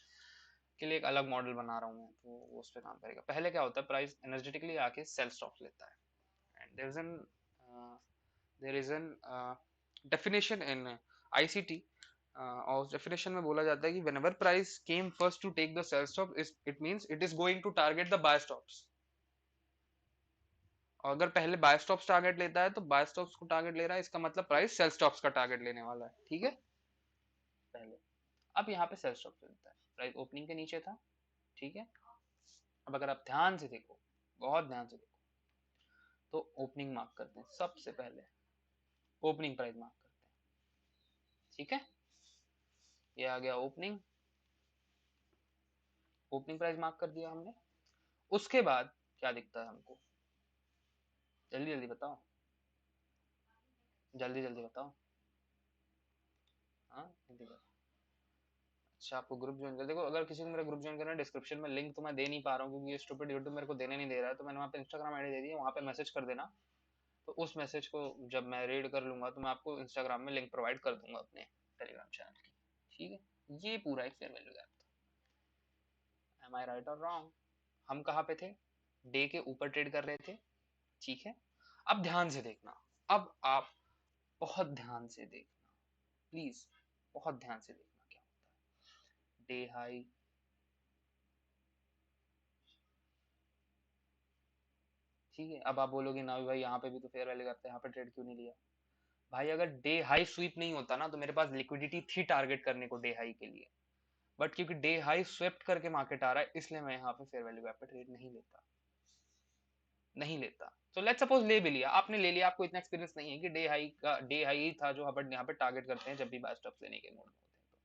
के लिए एक अलग मॉडल बना रहा हूँ मैं, तो वो उस पर काम करेगा। पहले क्या होता है, प्राइस एनर्जेटिकली आके सेल स्टॉप्स लेता है, and there is an definition in ICT, और डेफिनेशन में बोला जाता है कि whenever price came first to take the sell stop, it means it is going to target the buy stops. और अगर पहले बाय स्टॉप्स टारगेट लेता है तो बाय स्टॉप्स को टारगेट ले रहा है, इसका मतलब प्राइस सेल स्टॉप्स का टारगेट लेने वाला है। ठीक है, पहले, अब यहाँ पे सेल स्टॉप्स लेता है, प्राइस ओपनिंग के नीचे था। ठीक है, अब अगर आप ध्यान से देखो, बहुत ध्यान से देखो, तो ओपनिंग मार्क करते हैं सबसे पहले, ओपनिंग प्राइस मार्क करते हैं। ठीक है, ये आ गया ओपनिंग, ओपनिंग प्राइस मार्क कर दिया हमने। उसके बाद क्या दिखता है हमको, जल्दी जल्दी बताओ, जल्दी जल्दी बताओ। हाँ, जल्दी बताओ। अच्छा, आपको ग्रुप ज्वाइन कर, देखो अगर किसी को मेरा ग्रुप ज्वाइन करना है, डिस्क्रिप्शन में लिंक तो मैं दे नहीं पा रहा हूँ क्योंकि ये स्टूपिड यूट्यूब मेरे को देने नहीं दे रहा है, तो मैंने वहाँ पे इंस्टाग्राम आईडी दे दी है, वहाँ पे मैसेज कर देना। तो उस मैसेज को जब मैं रीड कर लूंगा तो मैं आपको इंस्टाग्राम में लिंक प्रोवाइड कर दूंगा अपने टेलीग्राम चैनल की। ठीक है, ये पूरा एक फेयर वैल्यू गैप था। एम आई राइट और रॉन्ग? हम कहाँ पे थे, डे के ऊपर ट्रेड कर रहे थे। ठीक है, अब ध्यान से देखना, अब आप बहुत ध्यान से देखना, प्लीज बहुत ध्यान से देखना क्या होता है। डे हाई, ठीक है, अब आप बोलोगे ना भाई यहाँ पे भी तो फेयर वैल्यू गैप था, यहाँ पे ट्रेड क्यों नहीं लिया? भाई अगर डे हाई स्वीप नहीं होता ना तो मेरे पास लिक्विडिटी थी टारगेट करने को डे हाई के लिए, बट क्योंकि डे हाई स्वेप्ट करके मार्केट आ रहा है इसलिए मैं यहाँ पे फेयर वैल्यू गैप पे ट्रेड नहीं लेता, नहीं लेता। तो लेट्स सपोज ले भी लिया, आपने ले लिया, आपको इतना एक्सपीरियंस नहीं है कि डे हाई ही था जो हम यहाँ पे टारगेट करते हैं जब भी बाय स्टॉप्स लेने के मोड में होते हैं,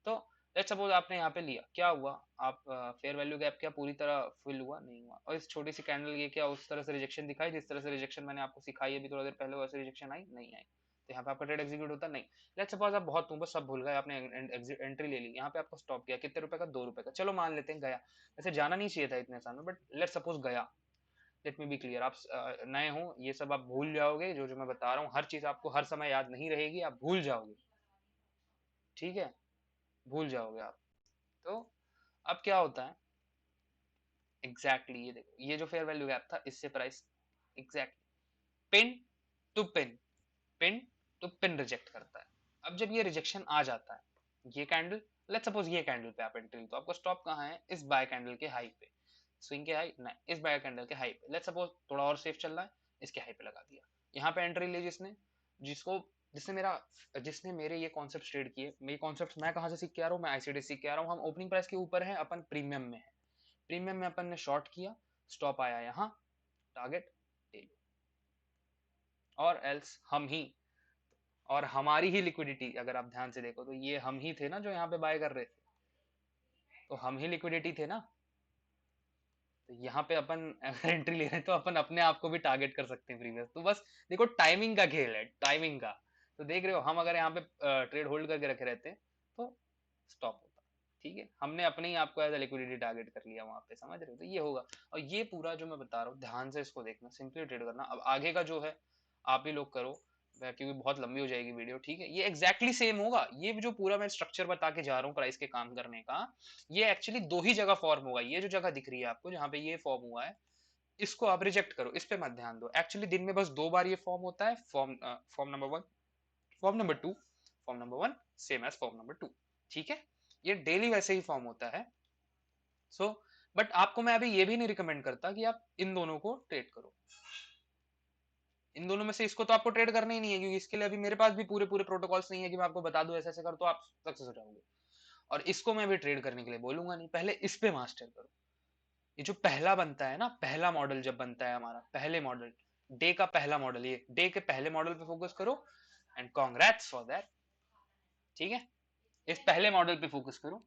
तो लेट्स सपोज आपने यहाँ पे लिया, क्या हुआ, आप फेयर वैल्यू गैप क्या पूरी तरह फिल हुआ? नहीं हुआ। और इस छोटी सी कैंडल ये क्या उस तरह से रिजेक्शन दिखाई जिस तरह से रिजेक्शन मैंने आपको सिखाई अभी थोड़ा देर पहले, वैसे रिजेक्शन आई नहीं आई, तो यहाँ पे आपका ट्रेड एग्जीक्यूट होता नहीं। लेट्स सपोज आप बहुत तुम सब भूल गए, आपने एंट्री ले ली, यहाँ पे आपको स्टॉप किया, कितने रुपए का? 2 रुपए का, चलो मान लेते हैं गया, वैसे जाना नहीं चाहिए था इतने साल में, बट लेट्स सपोज गया, लेट मी बी क्लियर, आप नए हो, ये सब आप भूल जाओगे, जो जो मैं बता रहा हूँ हर चीज आपको हर समय याद नहीं रहेगी, आप भूल जाओगे, ठीक है, भूल जाओगे आप। तो अब क्या होता है एग्जैक्टली ये देखो, ये जो फेयर वैल्यू गैप था इससे price exactly pin to pin, pin to pin reject करता है। अब जब ये रिजेक्शन आ जाता है, ये कैंडल, लेट्स सपोज ये कैंडल पे आप एंट्री, तो आपको स्टॉप कहाँ है, इस बाय कैंडल के हाई पे, स्विंग के हाई नहीं, इस बाय कैंडल के हाई पे, लेट्स सपोज थोड़ा और सेफ चल रहा है, इसके हाई पे लगा दिया, यहाँ पे एंट्री ली जिसने, जिसको जिसने मेरा जिसने मेरे ये कॉन्सेप्ट ट्रेड किए, मेरे कॉन्सेप्ट मैं कहाँ से सीख के आ रहा हूँ, मैं आईसीडी सीख के आ रहा हूँ, हम ओपनिंग प्राइस के ऊपर है, अपन प्रीमियम में है, प्रीमियम में अपन ने शॉर्ट किया, स्टॉप आया यहाँ, टारगेट और एल्स हम ही, और हमारी ही लिक्विडिटी, अगर आप ध्यान से देखो तो ये हम ही थे ना जो यहाँ पे बाय कर रहे थे, तो हम ही लिक्विडिटी थे ना, तो यहाँ पे अपन अगर एंट्री ले रहे हैं तो अपन अपने आप को भी टारगेट कर सकते हैं प्रीवियस। तो बस देखो टाइमिंग का खेल है, टाइमिंग का। तो देख रहे हो हम अगर यहाँ पे ट्रेड होल्ड करके रखे रहते तो स्टॉप होता, ठीक है, हमने अपने ही आपको एज लिक्विडिटी टारगेट कर लिया वहां पे, समझ रहे हो, तो ये होगा। और ये पूरा जो मैं बता रहा हूँ ध्यान से इसको देखना, सिंपली ट्रेड करना। अब आगे का जो है आप ही लोग करो, क्योंकि बहुत लंबी हो जाएगी वीडियो, ठीक है, ये एग्जैक्टली सेम होगा, ये जो पूरा मैं स्ट्रक्चर बता के जा रहा हूँ प्राइस के काम करने का, ये एक्चुअली दो ही जगह फॉर्म होगा, ये जो जगह दिख रही है आपको जहां पे ये फॉर्म हुआ है, इसको आप रिजेक्ट करो, इस पे मत ध्यान दो, एक्चुअली दिन में बस दो बार ये फॉर्म होता है, form number one, form number two, form number one same as form number two, ठीक है, ये डेली वैसे ही फॉर्म होता है। सो बट आपको मैं अभी ये भी नहीं रिकमेंड करता कि आप इन दोनों को ट्रेड करो, इन दोनों में से इसको तो आपको ट्रेड करना ही नहीं है, क्योंकि इसके लिए अभी मेरे पास भी पूरे पूरे प्रोटोकॉल्स नहीं है कि मैं आपको बता दूं ऐसे ऐसे कर तो आप सक्सेस हो जाओगे, और इसको मैं भी ट्रेड करने के लिए बोलूंगा नहीं, पहले इस पे मास्टर करो। ये जो पहला बनता है ना, पहला मॉडल जब बनता है हमारा, पहले मॉडल, डे का पहला मॉडल, ये डे के पहले मॉडल पे फोकस करो, एंड कॉन्ग्रेट्स फॉर दैट, ठीक है, इस पहले मॉडल पे फोकस करो,